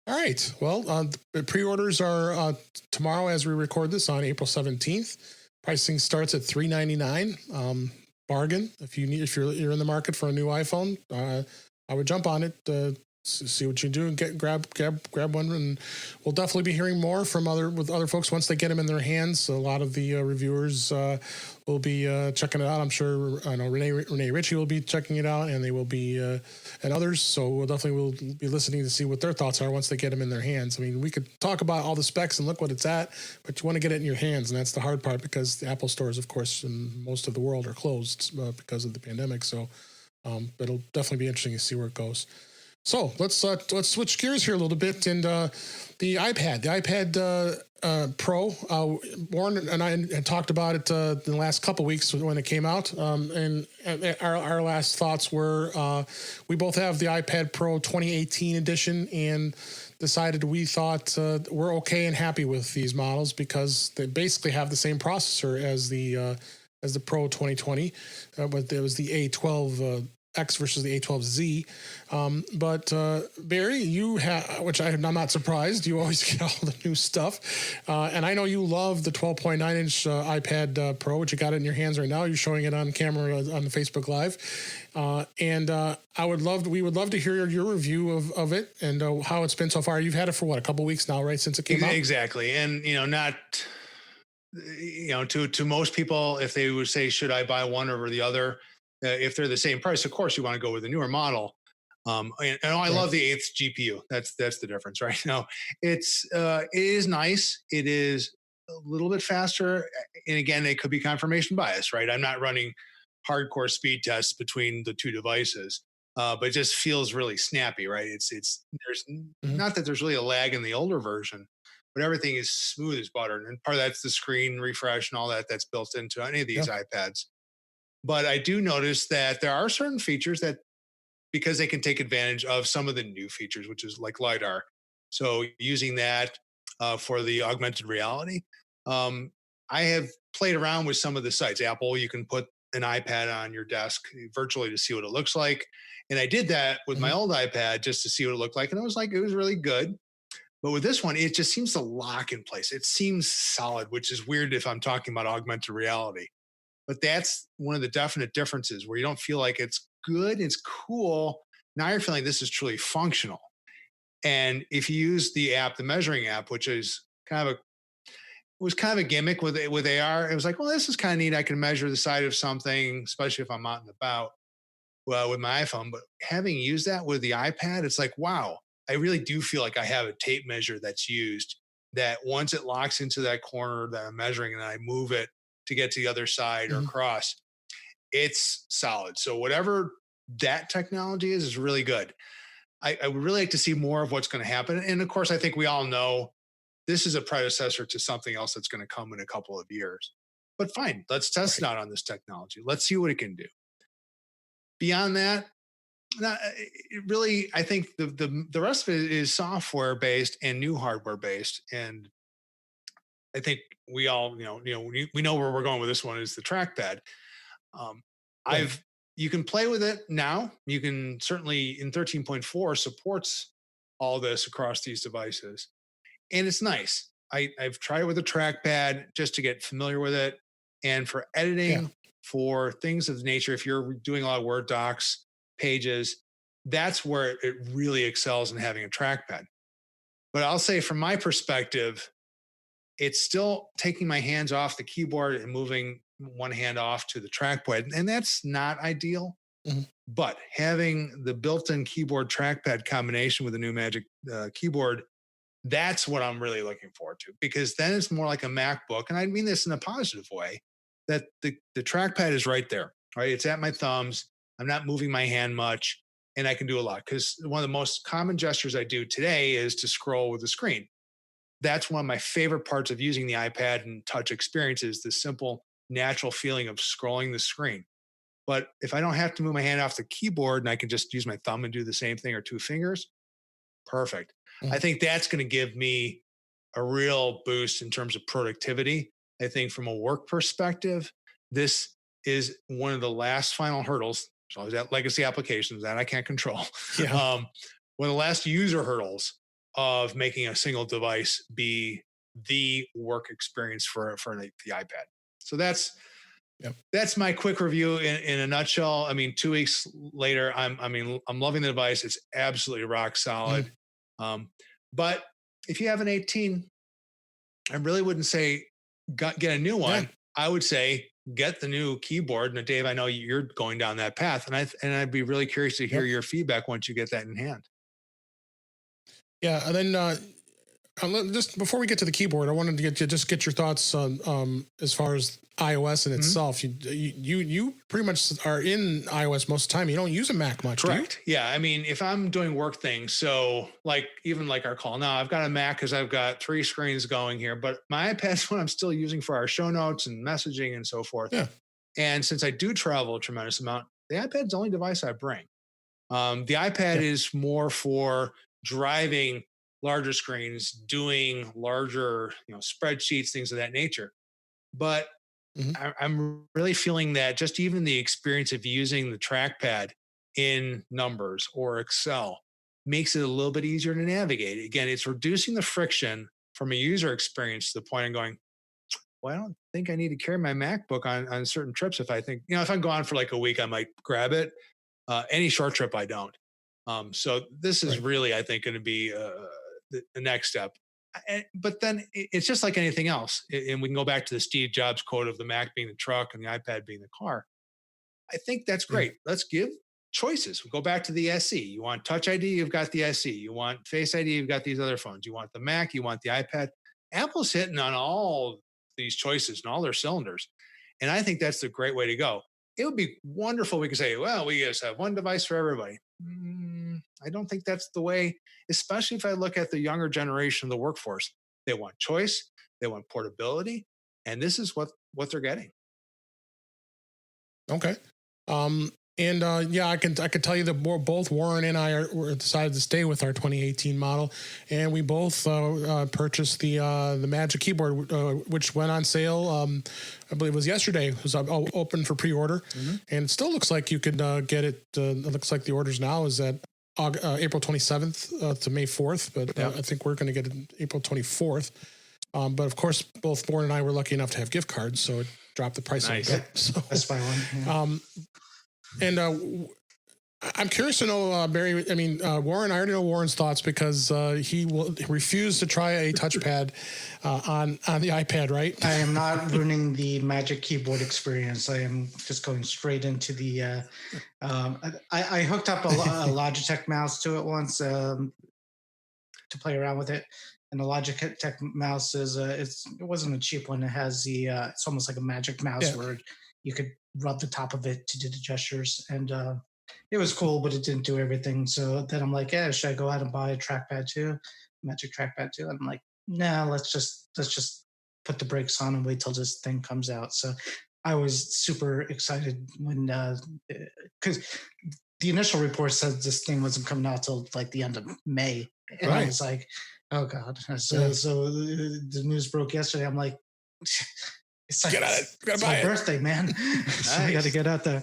Speaker 1: All right. Well, the pre-orders are tomorrow as we record this on April 17th. Pricing starts at $399. Bargain. If you're in the market for a new iPhone, I would jump on it. See what you do and grab one, and we'll definitely be hearing more from other folks once they get them in their hands. A lot of the reviewers will be checking it out. I'm sure I know Renee Ritchie will be checking it out, and they will be and others. So we'll be listening to see what their thoughts are once they get them in their hands. I mean, we could talk about all the specs and look what it's at, but you want to get it in your hands, and that's the hard part because the Apple stores, of course, in most of the world are closed because of the pandemic. So it'll definitely be interesting to see where it goes. So let's switch gears here a little bit, and the iPad Pro. Warren and I had talked about it in the last couple of weeks when it came out, and our last thoughts were we both have the iPad Pro 2018 edition, and decided we thought we're okay and happy with these models because they basically have the same processor as the Pro 2020, but there was the A12. X versus the A12Z. But Barry, you have, which I'm not surprised, you always get all the new stuff. And I know you love the 12.9-inch iPad Pro, which you got it in your hands right now. You're showing it on camera on the Facebook Live. And we would love to hear your review of it and how it's been so far. You've had it for what, a couple of weeks now, right? Since it came out?
Speaker 3: Exactly. And, to most people, if they would say, should I buy one over the other? If they're the same price, of course, you want to go with the newer model. I love the 8th GPU. That's the difference, right? Now, it is nice. It is a little bit faster. And again, it could be confirmation bias, right? I'm not running hardcore speed tests between the two devices, but it just feels really snappy, right? There's not that there's really a lag in the older version, but everything is smooth as butter. And part of that's the screen refresh and all that's built into any of these iPads. But I do notice that there are certain features that, because they can take advantage of some of the new features, which is like LiDAR. So using that for the augmented reality, I have played around with some of the sites. Apple, you can put an iPad on your desk virtually to see what it looks like. And I did that with my old iPad just to see what it looked like. And it was really good. But with this one, it just seems to lock in place. It seems solid, which is weird if I'm talking about augmented reality. But that's one of the definite differences where you don't feel like it's good, it's cool. Now you're feeling this is truly functional. And if you use the app, the measuring app, which is was kind of a gimmick with AR, it was like, well, this is kind of neat. I can measure the side of something, especially if I'm out and about with my iPhone. But having used that with the iPad, it's like, wow, I really do feel like I have a tape measure that's used, that once it locks into that corner that I'm measuring and I move it to get to the other side or across, it's solid. So whatever that technology is really good. I would really like to see more of what's going to happen. And of course, I think we all know this is a predecessor to something else that's going to come in a couple of years. But fine, let's test it out on this technology. Let's see what it can do. Beyond that, really, I think the rest of it is software based and new hardware based. And I think we all, we know where we're going with this one is the trackpad. You can play with it now. You can certainly in 13.4 supports all this across these devices. And it's nice. I've tried it with a trackpad just to get familiar with it. And for editing, for things of the nature, if you're doing a lot of Word docs, pages, that's where it really excels in having a trackpad. But I'll say from my perspective, it's still taking my hands off the keyboard and moving one hand off to the trackpad. And that's not ideal. But having the built-in keyboard trackpad combination with the new Magic keyboard, that's what I'm really looking forward to, because then it's more like a MacBook. And I mean this in a positive way, that the trackpad is right there, right? It's at my thumbs. I'm not moving my hand much, and I can do a lot, because one of the most common gestures I do today is to scroll with the screen. That's one of my favorite parts of using the iPad and touch experience, is the simple, natural feeling of scrolling the screen. But if I don't have to move my hand off the keyboard and I can just use my thumb and do the same thing, or two fingers, perfect. I think that's going to give me a real boost in terms of productivity. I think from a work perspective, this is one of the last final hurdles. There's always that legacy applications that I can't control.
Speaker 1: Yeah.
Speaker 3: One of the last user hurdles of making a single device be the work experience for the iPad. So that's my quick review in a nutshell. I mean, 2 weeks later, I'm loving the device. It's absolutely rock solid. But if you have an 18, I really wouldn't say get a new one.
Speaker 1: Yeah.
Speaker 3: I would say get the new keyboard. And Dave, I know you're going down that path, and I'd be really curious to hear your feedback once you get that in hand.
Speaker 1: Yeah, and then just before we get to the keyboard, I wanted to get your thoughts on as far as iOS in itself. You pretty much are in iOS most of the time. You don't use a Mac much,
Speaker 3: Correct.
Speaker 1: do you?
Speaker 3: Yeah. I mean, if I'm doing work things, so even like our call now, I've got a Mac because I've got 3 screens going here, but my iPad's what I'm still using for our show notes and messaging and so forth.
Speaker 1: Yeah.
Speaker 3: And since I do travel a tremendous amount, the iPad's the only device I bring. The iPad is more for driving larger screens, doing larger, spreadsheets, things of that nature. But I'm really feeling that just even the experience of using the trackpad in Numbers or Excel makes it a little bit easier to navigate. Again, it's reducing the friction from a user experience to the point of going, well, I don't think I need to carry my MacBook on certain trips. If I think, if I'm gone for like a week, I might grab it. Any short trip, I don't. So this is really, I think, going to be the next step. But then it's just like anything else. And we can go back to the Steve Jobs quote of the Mac being the truck and the iPad being the car. I think that's great. Let's give choices. We go back to the SE. You want Touch ID, you've got the SE. You want Face ID, you've got these other phones. You want the Mac, you want the iPad. Apple's hitting on all these choices and all their cylinders. And I think that's the great way to go. It would be wonderful. We could say, well, we just have one device for everybody. I don't think that's the way, especially if I look at the younger generation of the workforce. They want choice, they want portability, and this is what they're getting.
Speaker 1: Okay. I can tell you that both Warren and I decided to stay with our 2018 model, and we both purchased the Magic Keyboard, which went on sale. I believe it was yesterday. It was open for pre-order, and it still looks like you could get it. It looks like the orders now is at April 27th to May 4th, but I think we're going to get it April 24th. But of course, both Warren and I were lucky enough to have gift cards, so it dropped the price a bit. So
Speaker 2: that's my one.
Speaker 1: And I'm curious to know, Barry. I mean, Warren. I already know Warren's thoughts because he will refuse to try a touchpad on the iPad. Right?
Speaker 2: I am not ruining the Magic Keyboard experience. I am just going straight into the. I hooked up a Logitech mouse to it once to play around with it, and the Logitech mouse is it wasn't a cheap one. It has the it's almost like a Magic Mouse where you could rub the top of it to do the gestures, and it was cool, but it didn't do everything. So then I'm like, should I go out and buy a trackpad too, Magic Trackpad too? And I'm like, no, let's just put the brakes on and wait till this thing comes out. So I was super excited when because the initial report said this thing wasn't coming out till like the end of May, and I was like, oh god. So the news broke yesterday. I'm like, it's like, it's my birthday, man. So I got to get out there.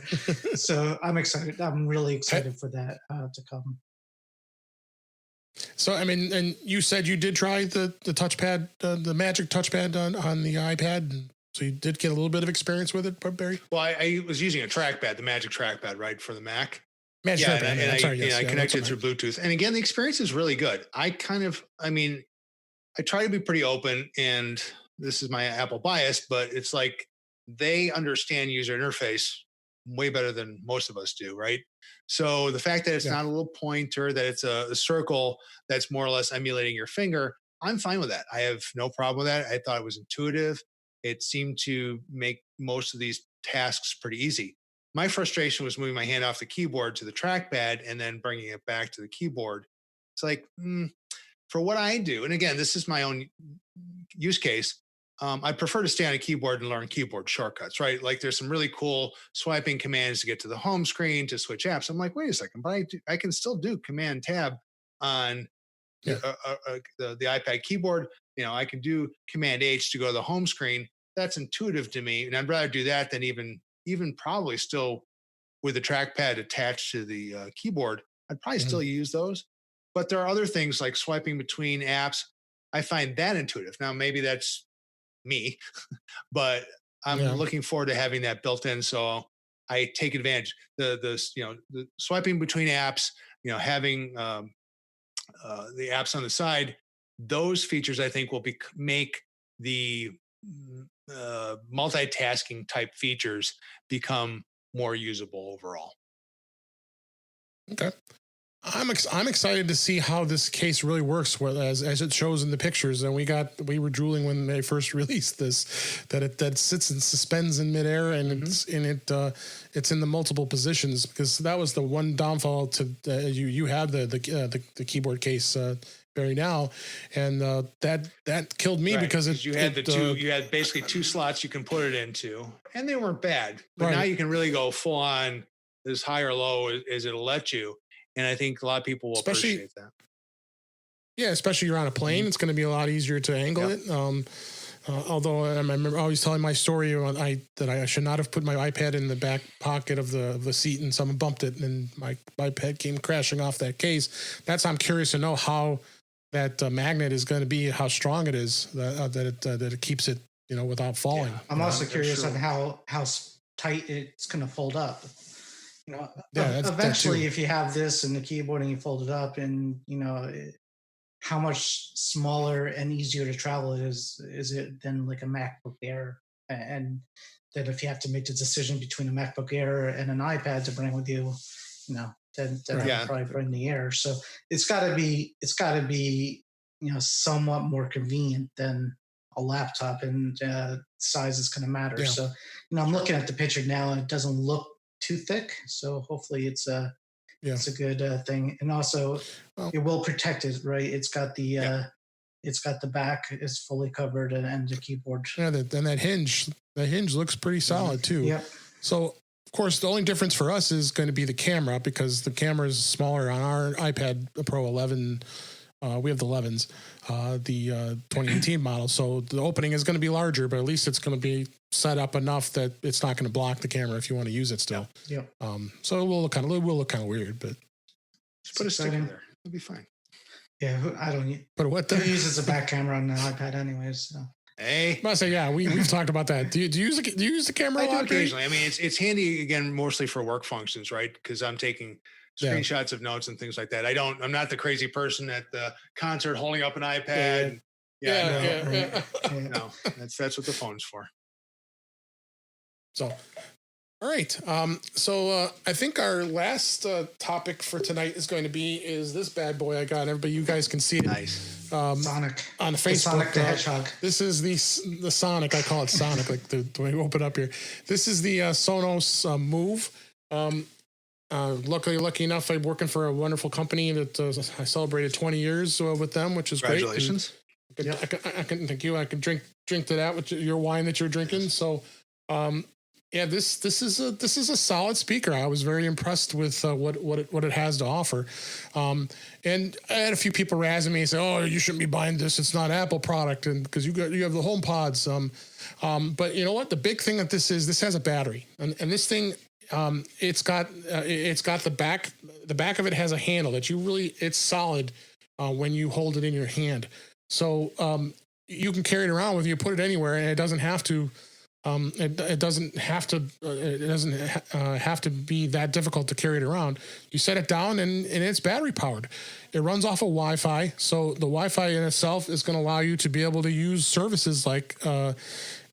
Speaker 2: So I'm excited. I'm really excited for that to come.
Speaker 1: So, I mean, and you said you did try the touchpad, the Magic touchpad on the iPad. So you did get a little bit of experience with it, Barry?
Speaker 3: Well, I was using a trackpad, the Magic Trackpad, right, for the Mac.
Speaker 1: Magic Trackpad.
Speaker 3: And I connected through Bluetooth. And again, the experience is really good. I try to be pretty open, and this is my Apple bias, but it's like they understand user interface way better than most of us do, right? So the fact that it's not a little pointer, that it's a circle that's more or less emulating your finger, I'm fine with that. I have no problem with that. I thought it was intuitive. It seemed to make most of these tasks pretty easy. My frustration was moving my hand off the keyboard to the trackpad and then bringing it back to the keyboard. It's like, for what I do, and again, this is my own use case, I prefer to stay on a keyboard and learn keyboard shortcuts, right? Like there's some really cool swiping commands to get to the home screen, to switch apps. I'm like, wait a second, but I can still do Command Tab on the iPad keyboard. I can do Command H to go to the home screen. that's intuitive to me, and I'd rather do that than even probably still with the trackpad attached to the keyboard. I'd probably still use those. But there are other things like swiping between apps. I find that intuitive. Now, maybe that's me, but I'm looking forward to having that built in. So I take advantage. The swiping between apps, having the apps on the side, those features I think will make the multitasking type features become more usable overall.
Speaker 1: Okay. I'm excited to see how this case really works, as it shows in the pictures. And we were drooling when they first released this, that sits and suspends in midair, and it's in the multiple positions, because that was the one downfall to you have the keyboard case Barry now, and that killed me, because
Speaker 3: you had you had basically two slots you can put it into, and they weren't bad. But now you can really go full on as high or low as it'll let you. And I think a lot of people will appreciate that.
Speaker 1: Yeah, especially you're on a plane. It's going to be a lot easier to angle it. Although I remember always telling my story that I should not have put my iPad in the back pocket of the seat, and someone bumped it, and my iPad came crashing off that case. I'm curious to know how that magnet is going to be, how strong it is, that it keeps it without falling.
Speaker 2: Yeah, I'm also curious on how tight it's going to fold up. Eventually, if you have this and the keyboard and you fold it up, and how much smaller and easier to travel is it than like a MacBook Air? And that if you have to make the decision between a MacBook Air and an iPad to bring with you, then I'd probably bring the Air. So it's got to be somewhat more convenient than a laptop, and size is going to matter. Yeah. So I'm looking at the picture now, and it doesn't look too thick, so hopefully it's a good thing. And also it will protect it, right? It's got the back is fully covered, and the keyboard.
Speaker 1: Yeah, and that hinge looks pretty solid too. Yeah. So of course the only difference for us is going to be the camera, because the camera is smaller on our iPad Pro 11. We have the 11s, the 2018 model. So the opening is going to be larger, but at least it's going to be set up enough that it's not going to block the camera if you want to use it still.
Speaker 2: Yeah.
Speaker 1: So it will look kind of weird, but
Speaker 3: just put a sticker there. It'll be fine.
Speaker 2: Yeah, I don't.
Speaker 1: But what?
Speaker 2: Who uses a back camera on the iPad anyways? So.
Speaker 3: Hey,
Speaker 1: I say, yeah, we've talked about that. Do you use the camera a lot?
Speaker 3: Occasionally. I mean, it's handy again, mostly for work functions, right? Because I'm taking screenshots of notes and things like that. I'm not the crazy person at the concert holding up an iPad. No, that's what the phone's for.
Speaker 1: So, all right. So I think our last topic for tonight is going to be this bad boy I got. Everybody, you guys can see it.
Speaker 3: Nice.
Speaker 2: Sonic
Speaker 1: on Facebook.
Speaker 2: The Sonic the Hedgehog.
Speaker 1: This is the Sonic. I call it Sonic. Like the way we open up here. This is the Sonos Move. Lucky enough, I'm working for a wonderful company that I celebrated 20 years with them, which is
Speaker 3: congratulations.
Speaker 1: Great. I can thank you. I can drink to that with your wine that you're drinking. So. This is a solid speaker. I was very impressed with what it has to offer, and I had a few people razzing me and say, "Oh, you shouldn't be buying this. It's not Apple product, and because you have the HomePods." But you know what? The big thing that this has a battery, and this thing, it's got the back. The back of it has a handle that it's solid when you hold it in your hand. So you can carry it around with you, put it anywhere, and it doesn't have to. It doesn't have to be that difficult to carry it around. You set it down and it's battery powered. It runs off of Wi-Fi. So the Wi-Fi in itself is going to allow you to be able to use services like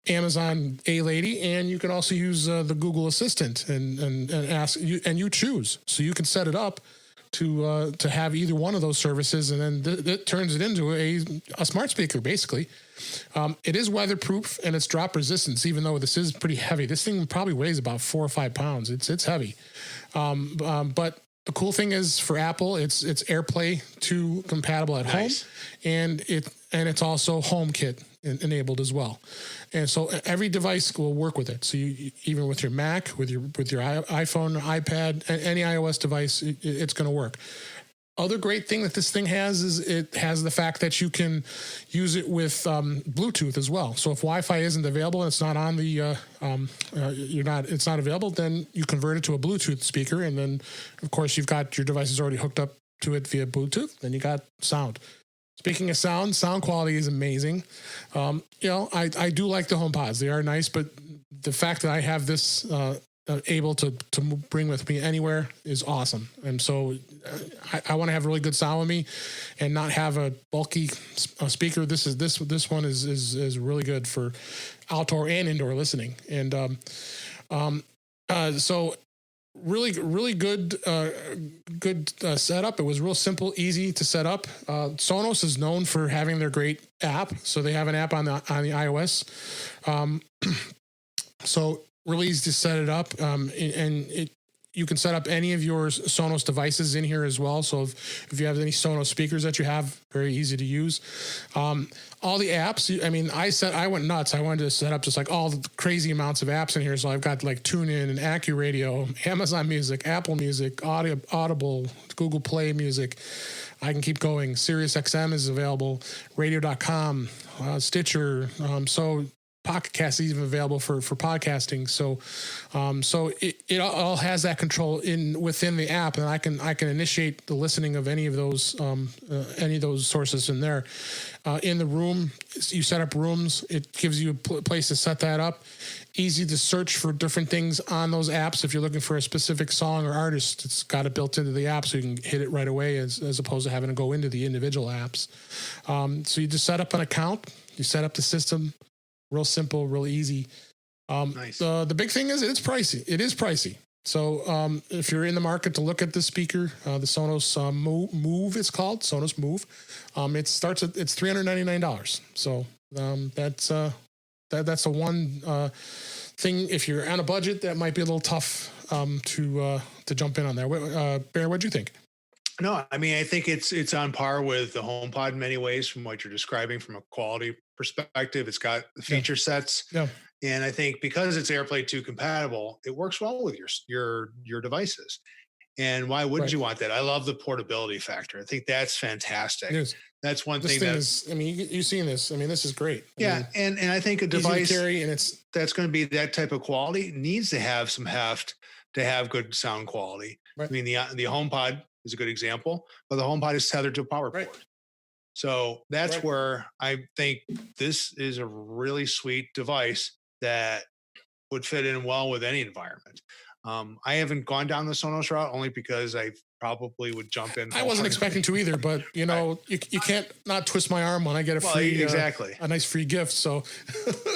Speaker 1: Amazon A-Lady, and you can also use the Google Assistant and ask you, and you choose. So you can set it up to have either one of those services, and then it turns it into a smart speaker, basically. It is weatherproof and it's drop resistance, even though this is pretty heavy. This thing probably weighs about 4 or 5 pounds. It's heavy. But the cool thing is for Apple, it's AirPlay 2 compatible at home, and it's also HomeKit enabled as well. And so every device will work with it. So you even with your Mac, with your iPhone, iPad, any iOS device, it's going to work. other great thing that this thing has is it has the fact that you can use it with Bluetooth as well. So if Wi-Fi isn't available and it's not on the it's not available, then you convert it to a Bluetooth speaker, and then of course you've got your devices already hooked up to it via Bluetooth. Then you got sound. Speaking of sound quality is amazing. I do like the HomePods. They are nice, but the fact that I have this able to bring with me anywhere is awesome. And so I want to have really good sound with me and not have a bulky speaker. This one is really good for outdoor and indoor listening. And so really good setup. It was real simple, easy to set up. Sonos is known for having their great app. So they have an app on the iOS. So really easy to set it up. You can set up any of your Sonos devices in here as well. So if you have any Sonos speakers that you have, very easy to use. All the apps, I went nuts. I wanted to set up just like all the crazy amounts of apps in here. So I've got like TuneIn and AccuRadio, Amazon Music, Apple Music, Audible, Google Play Music. I can keep going. SiriusXM is available, radio.com, Stitcher. So Pocket Cast is even available for podcasting. So it all has that control within the app, and I can initiate the listening of any of those sources in there. In the room, you set up rooms. It gives you a place to set that up. Easy to search for different things on those apps. If you're looking for a specific song or artist, it's got it built into the app, so you can hit it right away as opposed to having to go into the individual apps. So you just set up an account. You set up the system. Real simple, real easy.
Speaker 3: Nice.
Speaker 1: The big thing is it's pricey. It is pricey. So if you're in the market to look at the speaker, the Sonos Move, it's called Sonos Move. It starts at it's $399. So that's the one thing. If you're on a budget, that might be a little tough to jump in on there. Bear, what'd you think?
Speaker 3: No, I mean, I think it's on par with the HomePod in many ways from what you're describing from a quality perspective. It's got the feature sets.
Speaker 1: Yeah.
Speaker 3: And I think because it's AirPlay 2 compatible, it works well with your devices. And why wouldn't you want that? I love the portability factor. I think that's fantastic. That's one thing
Speaker 1: you've seen this. I mean, this is great.
Speaker 3: And I think a device
Speaker 1: carry, and
Speaker 3: that's going to be that type of quality needs to have some heft to have good sound quality. Right. I mean, the HomePod is a good example, but the HomePod is tethered to a power cord. So that's where I think this is a really sweet device that would fit in well with any environment. I haven't gone down the Sonos route only because I probably would jump in.
Speaker 1: I wasn't expecting to either, but you can't not twist my arm when I get a free, a nice free gift. So,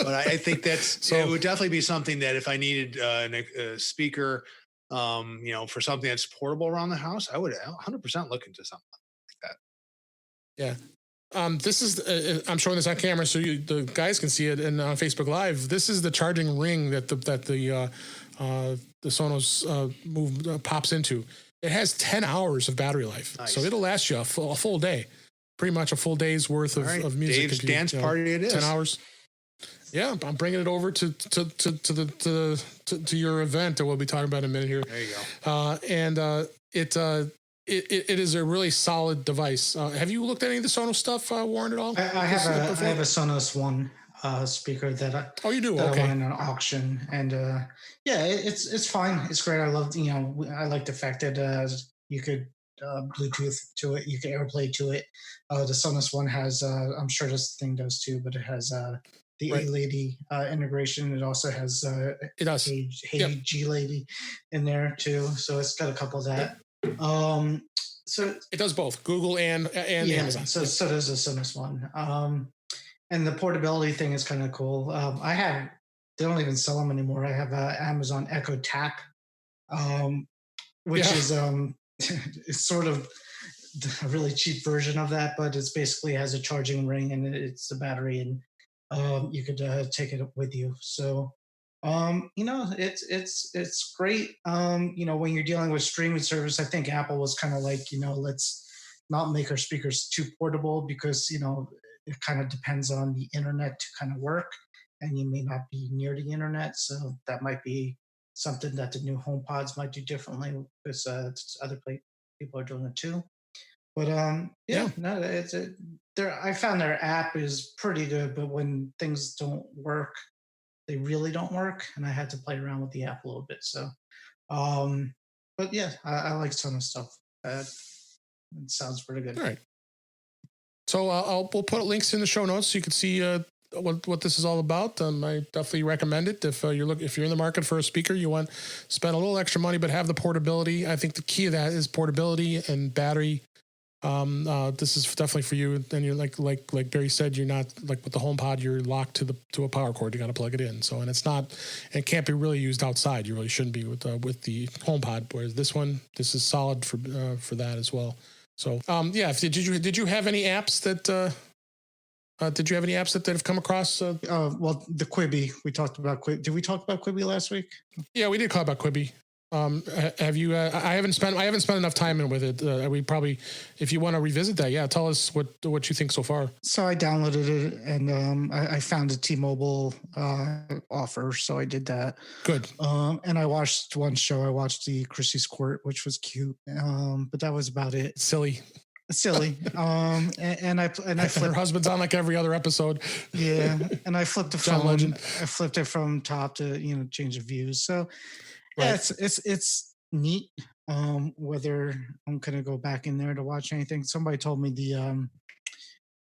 Speaker 3: but I think it would definitely be something that if I needed a speaker, for something that's portable around the house, I would 100% look into something like that.
Speaker 1: Yeah. This is, I'm showing this on camera so the guys can see it and on Facebook Live. This is the charging ring that the Sonos Move pops into. It has 10 hours of battery life. Nice. So it'll last you a full day, pretty much a full day's worth of music.
Speaker 3: Dave's dance party it is.
Speaker 1: 10 hours. Yeah, I'm bringing it over to your event that we'll be talking about in a minute here.
Speaker 3: There you go.
Speaker 1: It is a really solid device. Have you looked at any of the Sonos stuff, Warren, at all?
Speaker 2: I have a Sonos One speaker that
Speaker 1: you do?
Speaker 2: That
Speaker 1: okay.
Speaker 2: I won in an auction, and it's fine. It's great. I love I like the fact that you could Bluetooth to it, you can AirPlay to it. The Sonos One has I'm sure this thing does too, but it has the A-Lady integration. It also has
Speaker 1: it does.
Speaker 2: Hey G-Lady in there too. So it's got a couple of that. So
Speaker 1: it does both Google and Amazon.
Speaker 2: So does the Sonos One. And the portability thing is kind of cool. They don't even sell them anymore. I have Amazon Echo Tap, which is it's sort of a really cheap version of that, but it's basically has a charging ring and it's a battery, and you could take it with you. So it's great. When you're dealing with streaming service, I think Apple was kind of like, let's not make our speakers too portable because, it kind of depends on the internet to kind of work, and you may not be near the internet. So that might be something that the new HomePods might do differently because other people are doing it too. But no, I found their app is pretty good, but when things don't work, they really don't work, and I had to play around with the app a little bit. So, um, but yeah, I like some of the stuff. It sounds pretty good.
Speaker 1: All right. So we'll put links in the show notes so you can see what this is all about. I definitely recommend it if you're in the market for a speaker, you want to spend a little extra money but have the portability. I think the key of that is portability and battery. This is definitely for you. And you're like Barry said, you're not like with the HomePod, you're locked to a power cord. You got to plug it in. So, and it can't be really used outside. You really shouldn't be with the HomePod. Whereas this is solid for that as well. So, did you have any apps that have come across?
Speaker 2: Well, the Quibi, we talked about Quibi. Did we talk about Quibi last week?
Speaker 1: Yeah, we did talk about Quibi. Have you? I haven't spent enough time in with it. We probably, if you want to revisit that, yeah, tell us what you think so far.
Speaker 2: So I downloaded it and I found a T-Mobile offer, so I did that.
Speaker 1: Good.
Speaker 2: And I watched one show. I watched the Chrissy's Court, which was cute, but that was about it.
Speaker 1: Silly.
Speaker 2: And I flipped.
Speaker 1: Her husband's on like every other episode.
Speaker 2: Yeah, and I flipped the
Speaker 1: John
Speaker 2: phone.
Speaker 1: Legend.
Speaker 2: I flipped it from top to change the views. So.
Speaker 1: Right.
Speaker 2: Yeah, it's neat. Whether I'm gonna go back in there to watch anything. Somebody told me the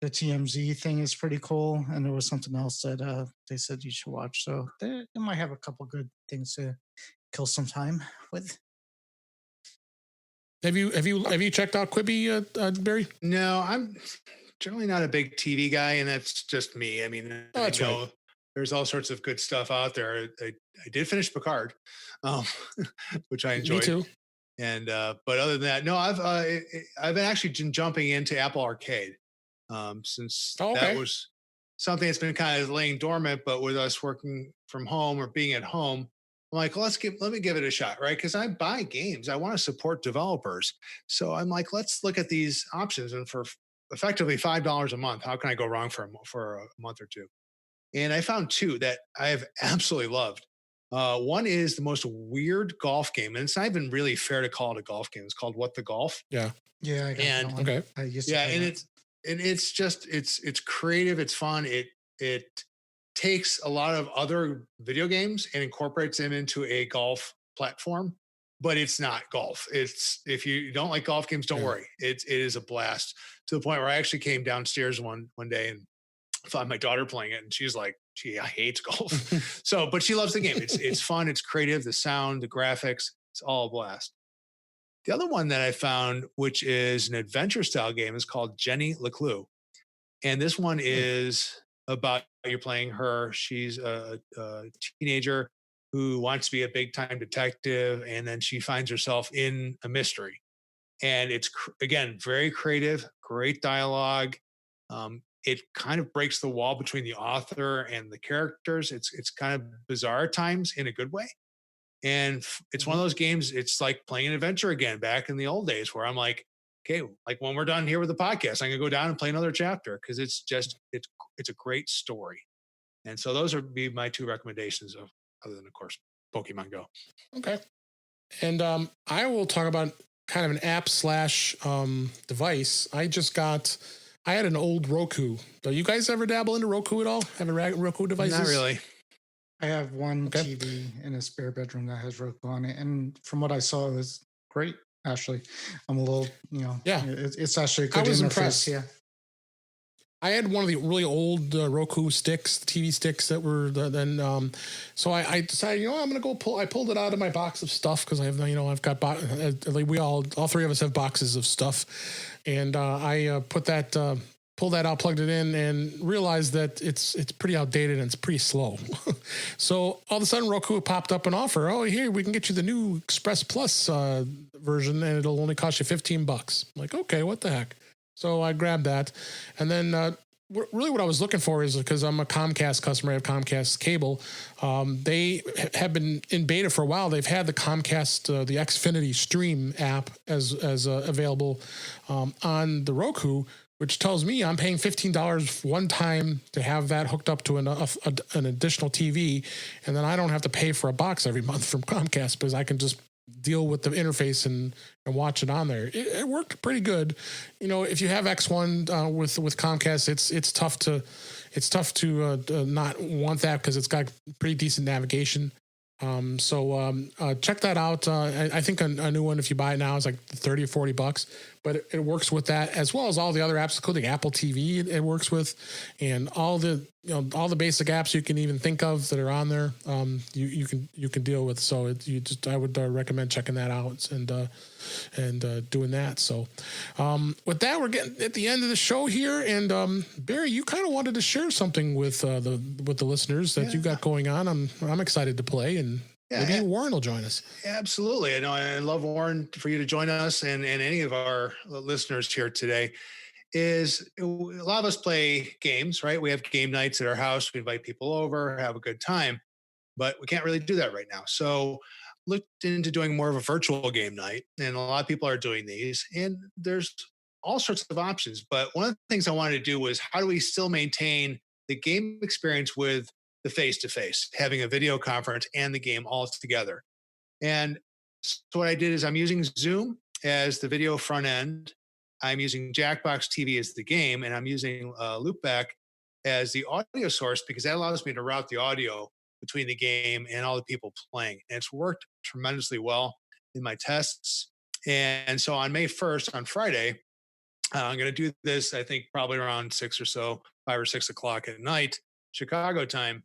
Speaker 2: TMZ thing is pretty cool, and there was something else that they said you should watch. So they might have a couple good things to kill some time with.
Speaker 1: Have you checked out Quibi, Barry?
Speaker 3: No, I'm generally not a big TV guy, and that's just me. I mean,
Speaker 1: that's right.
Speaker 3: There's all sorts of good stuff out there. I did finish Picard, which I enjoyed.
Speaker 1: Me too.
Speaker 3: And but other than that, no, I've been actually jumping into Apple Arcade since that was something that's been kind of laying dormant. But with us working from home or being at home, I'm like, let me give it a shot, right? Because I buy games, I want to support developers, so I'm like, let's look at these options, and for effectively $5 a month, how can I go wrong for a month or two? And I found two that I have absolutely loved. One is the most weird golf game, and it's not even really fair to call it a golf game. It's called What the Golf.
Speaker 2: Yeah. I got that one.
Speaker 1: Okay.
Speaker 3: It's creative. It's fun. It takes a lot of other video games and incorporates them into a golf platform, but it's not golf. If you don't like golf games, don't worry. It is a blast, to the point where I actually came downstairs one day and found my daughter playing it, and she's like, she hates golf. So, but she loves the game. It's fun. It's creative. The sound, the graphics, it's all a blast. The other one that I found, which is an adventure style game, is called Jenny LeClue. And this one is about, you're playing her. She's a teenager who wants to be a big time detective. And then she finds herself in a mystery. And it's, again, very creative, great dialogue. It kind of breaks the wall between the author and the characters. It's kind of bizarre at times in a good way. And it's one of those games, it's like playing an adventure again, back in the old days, where I'm like, okay, like when we're done here with the podcast, I'm gonna go down and play another chapter, because it's a great story. And so those would be my two recommendations, other than, of course, Pokemon Go.
Speaker 1: Okay. And I will talk about kind of an app / device. I had an old Roku. Do you guys ever dabble into Roku at all? Have a Roku devices?
Speaker 3: Not really.
Speaker 2: I have one TV in a spare bedroom that has Roku on it, and from what I saw, it was great. Actually, I'm a little, it's actually a good interface.
Speaker 1: Impressed.
Speaker 2: Yeah.
Speaker 1: I had one of the really old Roku sticks, TV sticks that were so I decided, I'm going to go I pulled it out of my box of stuff, because I have, I've got, like all three of us have boxes of stuff. And I pulled that out, plugged it in, and realized that it's pretty outdated and it's pretty slow. So all of a sudden Roku popped up an offer. Oh, here, we can get you the new Express Plus version, and it'll only cost you $15. I'm like, okay, what the heck? So I grabbed that. And then really what I was looking for is, because I'm a Comcast customer, I have Comcast cable. They have been in beta for a while. They've had the Comcast, the Xfinity Stream app as available on the Roku, which tells me I'm paying $15 one time to have that hooked up to an additional TV. And then I don't have to pay for a box every month from Comcast, because I can just deal with the interface and watch it on there. It worked pretty good. You know, if you have X1 with Comcast, it's tough to not want that because it's got pretty decent navigation. So check that out. I think a new one, if you buy it now, is like 30 or 40 bucks, but it works with that as well as all the other apps, including Apple TV. It works with, and all the basic apps you can even think of that are on there. You can deal with. So I would recommend checking that out and doing that. So with that, we're getting at the end of the show here. And Barry, you kind of wanted to share something with the listeners that you got going on. I'm excited to play, and maybe Warren will join us.
Speaker 3: Absolutely. I know. I love, Warren, for you to join us and any of our listeners here today. Is a lot of us play games, right? We have game nights at our house. We invite people over, have a good time, but we can't really do that right now. So looked into doing more of a virtual game night, and a lot of people are doing these, and there's all sorts of options. But one of the things I wanted to do was, how do we still maintain the game experience with the face-to-face, having a video conference and the game all together? And so what I did is, I'm using Zoom as the video front end. I'm using Jackbox TV as the game, and I'm using Loopback as the audio source, because that allows me to route the audio between the game and all the people playing. And it's worked tremendously well in my tests. And so on May 1st, on Friday, I'm going to do this, I think probably around 5 or 6 o'clock at night, Chicago time.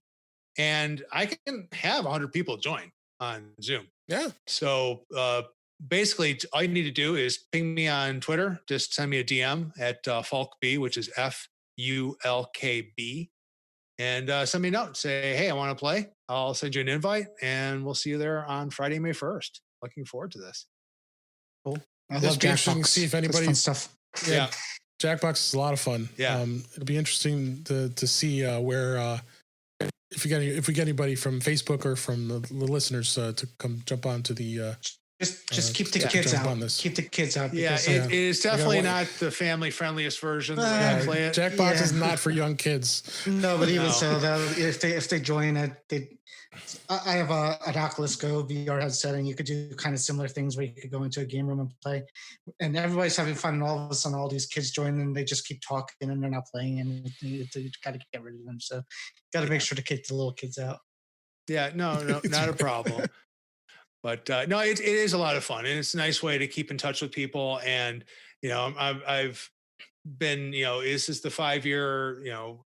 Speaker 3: And I can have 100 people join on Zoom.
Speaker 1: Yeah. So
Speaker 3: basically, all you need to do is ping me on Twitter. Just send me a DM at FulkB, which is FULKB. And send me a note. Say, hey, I want to play. I'll send you an invite, and we'll see you there on Friday, May 1st. Looking forward to this.
Speaker 2: Cool. I
Speaker 1: It'll
Speaker 2: love
Speaker 1: be interesting to see if anybody.
Speaker 2: fun stuff.
Speaker 1: Yeah. Jackbox is a lot of fun.
Speaker 3: Yeah.
Speaker 1: It'll be interesting to see where if we get anybody from Facebook or from the listeners to come jump onto the.
Speaker 2: Just keep the kids out. Keep the kids out.
Speaker 3: Yeah, it is definitely not the family friendliest version the way I play it.
Speaker 1: Jackbox is not for young kids.
Speaker 2: No, but even so, though, if they join it, I have an Oculus Go VR headset, and you could do kind of similar things where you could go into a game room and play, and everybody's having fun, and all of a sudden, all these kids join, and they just keep talking, and they're not playing, and you got to get rid of them. So, got to make sure to kick the little kids out.
Speaker 3: Yeah, no, not a problem. But no, it is a lot of fun, and it's a nice way to keep in touch with people. And I've been, this is the 5-year, or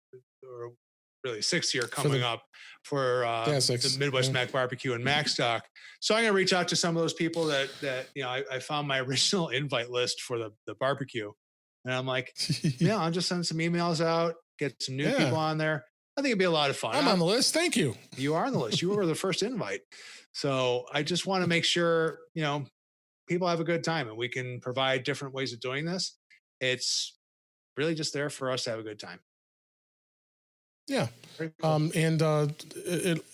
Speaker 3: really 6th year coming up for the Midwest Mac Barbecue and MacStock. So I'm going to reach out to some of those people that I found my original invite list for the barbecue, and I'm like, I'll just send some emails out, get some new people on there. I think it'd be a lot of fun.
Speaker 1: I'm on the list. Thank you.
Speaker 3: You are on the list. You were the first invite. So I just want to make sure, people have a good time, and we can provide different ways of doing this. It's really just there for us to have a good time.
Speaker 1: Yeah. Cool. And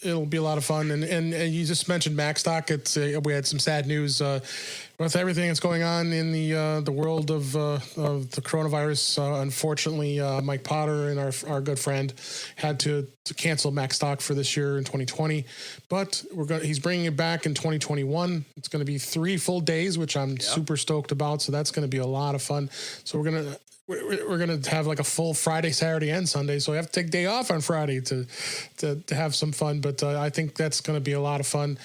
Speaker 1: it'll be a lot of fun. And you just mentioned MacStock. We had some sad news with everything that's going on in the world of the coronavirus. Unfortunately, Mike Potter and our good friend had to cancel MacStock for this year in 2020. But he's bringing it back in 2021. It's going to be 3 full days, which I'm super stoked about. So that's going to be a lot of fun. So we're going to have like a full Friday, Saturday, and Sunday. So we have to take a day off on Friday to have some fun. But I think that's going to be a lot of fun.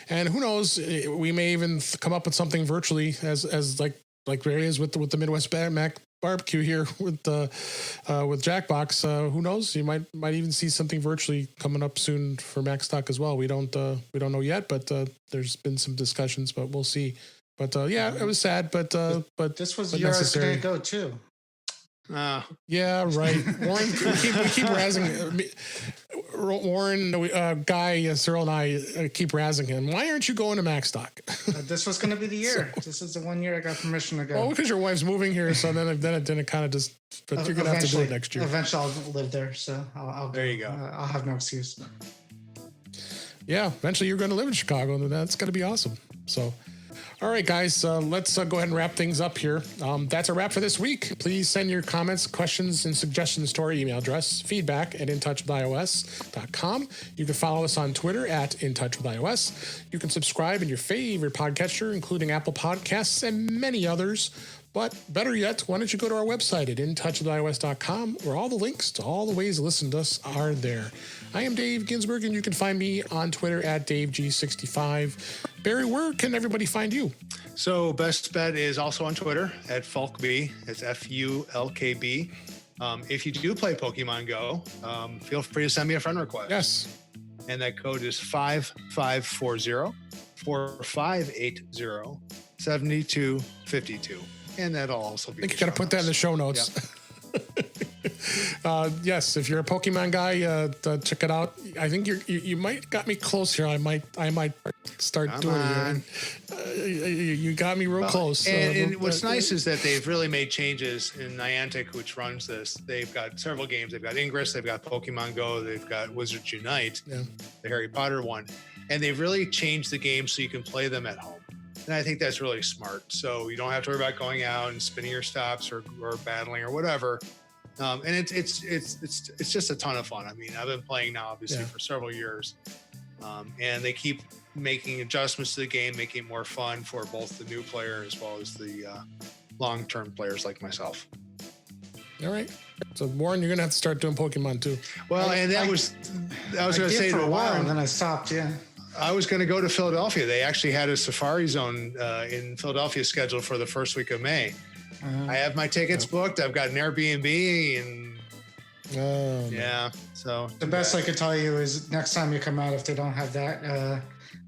Speaker 1: And who knows, we may even come up with something virtually as like there is with the Midwest Mac Barbecue here with Jackbox. Who knows? You might even see something virtually coming up soon for MacStock as well. We don't know yet, but there's been some discussions, but we'll see. But it was sad, but
Speaker 2: this was the year I was going to go too.
Speaker 1: Yeah, right. Warren, we keep razzing Warren, Guy, Cyril, and I keep razzing him. Why aren't you going to MacStock?
Speaker 2: This was going to be the year. This is the 1 year I got permission to go.
Speaker 1: Well, because your wife's moving here, so then it kind of just. But you're gonna have to do it next year.
Speaker 2: Eventually, I'll live there, so I'll
Speaker 3: there you go.
Speaker 2: I'll have no excuse.
Speaker 1: Yeah, eventually you're going to live in Chicago, and that's going to be awesome. So. All right, guys, let's go ahead and wrap things up here. That's a wrap for this week. Please send your comments, questions, and suggestions to our email address, feedback@intouchwithios.com. You can follow us on Twitter @intouchwithios. You can subscribe in your favorite podcatcher, including Apple Podcasts and many others. But better yet, why don't you go to our website at intouchwithios.com, where all the links to all the ways to listen to us are there. I am Dave Ginsburg, and you can find me on Twitter @DaveG65. Barry, where can everybody find you?
Speaker 3: So Best Bet is also on Twitter @FulkB. It's FULKB. If you do play Pokemon Go, feel free to send me a friend request.
Speaker 1: Yes.
Speaker 3: And that code is 5540-4580-7252. And that'll also be.
Speaker 1: I think you got to put that in the show notes.
Speaker 3: Yep.
Speaker 1: Yes, if you're a Pokemon guy, check it out. I think you might got me close here. I might start
Speaker 3: Come
Speaker 1: doing
Speaker 3: on.
Speaker 1: it. You got me real close.
Speaker 3: And what's nice is that they've really made changes in Niantic, which runs this. They've got several games. They've got Ingress, they've got Pokemon Go, they've got Wizards Unite, the Harry Potter one. And they've really changed the game so you can play them at home. And I think that's really smart. So you don't have to worry about going out and spinning your stops or battling or whatever. And it's just a ton of fun. I mean, I've been playing now obviously for several years, and they keep making adjustments to the game, making it more fun for both the new player as well as the long-term players like myself.
Speaker 1: All right. So Warren, you're gonna have to start doing Pokemon too.
Speaker 3: Well, I was going to say
Speaker 2: for
Speaker 3: to
Speaker 2: a while,
Speaker 3: Warren,
Speaker 2: and then I stopped. Yeah.
Speaker 3: I was going to go to Philadelphia. They actually had a safari zone in Philadelphia scheduled for the first week of May. I have my tickets booked. I've got an Airbnb, and so
Speaker 2: the best I could tell you is next time you come out, if they don't have that,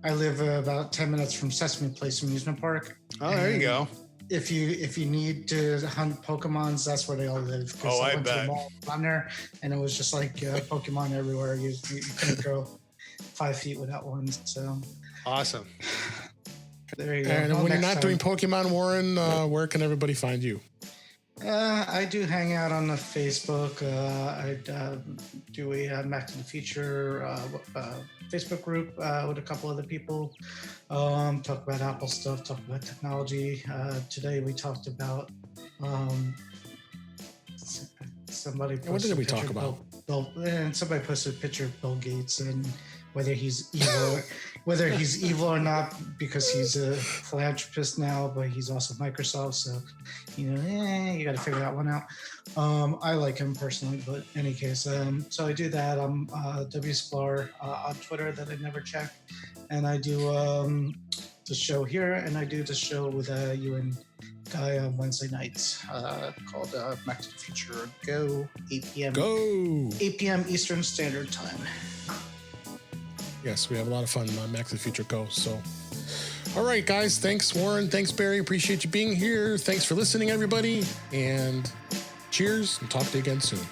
Speaker 2: I live about 10 minutes from Sesame Place Amusement Park.
Speaker 3: Oh, there you go.
Speaker 2: If you need to hunt Pokemons, that's where they all live.
Speaker 3: Oh, I
Speaker 2: went to the
Speaker 3: bet.
Speaker 2: mall on there, and it was just like Pokemon everywhere. You couldn't go 5 feet without one. So
Speaker 3: Awesome.
Speaker 2: there you go.
Speaker 1: And
Speaker 2: Well,
Speaker 1: when you're
Speaker 2: next
Speaker 1: not
Speaker 2: time.
Speaker 1: doing Pokemon, Warren, where can everybody find you?
Speaker 2: I do hang out on the Facebook. I do a Back to the Future Facebook group with a couple other people. Talk about Apple stuff, talk about technology. Today we talked about somebody.
Speaker 1: What did we talk about?
Speaker 2: And somebody posted a picture of Bill Gates and whether he's evil or not, because he's a philanthropist now, but he's also Microsoft. So, you got to figure that one out. I like him personally, but in any case, so I do that. I'm W Sklar on Twitter that I never check, and I do the show here, and I do the show with you and Guy on Wednesday nights called Back to the Future Go 8 p.m. 8 p.m. Eastern Standard Time.
Speaker 1: Yes, we have a lot of fun on Back to the Future Go. So, all right, guys. Thanks, Warren. Thanks, Barry. Appreciate you being here. Thanks for listening, everybody. And cheers, and talk to you again soon.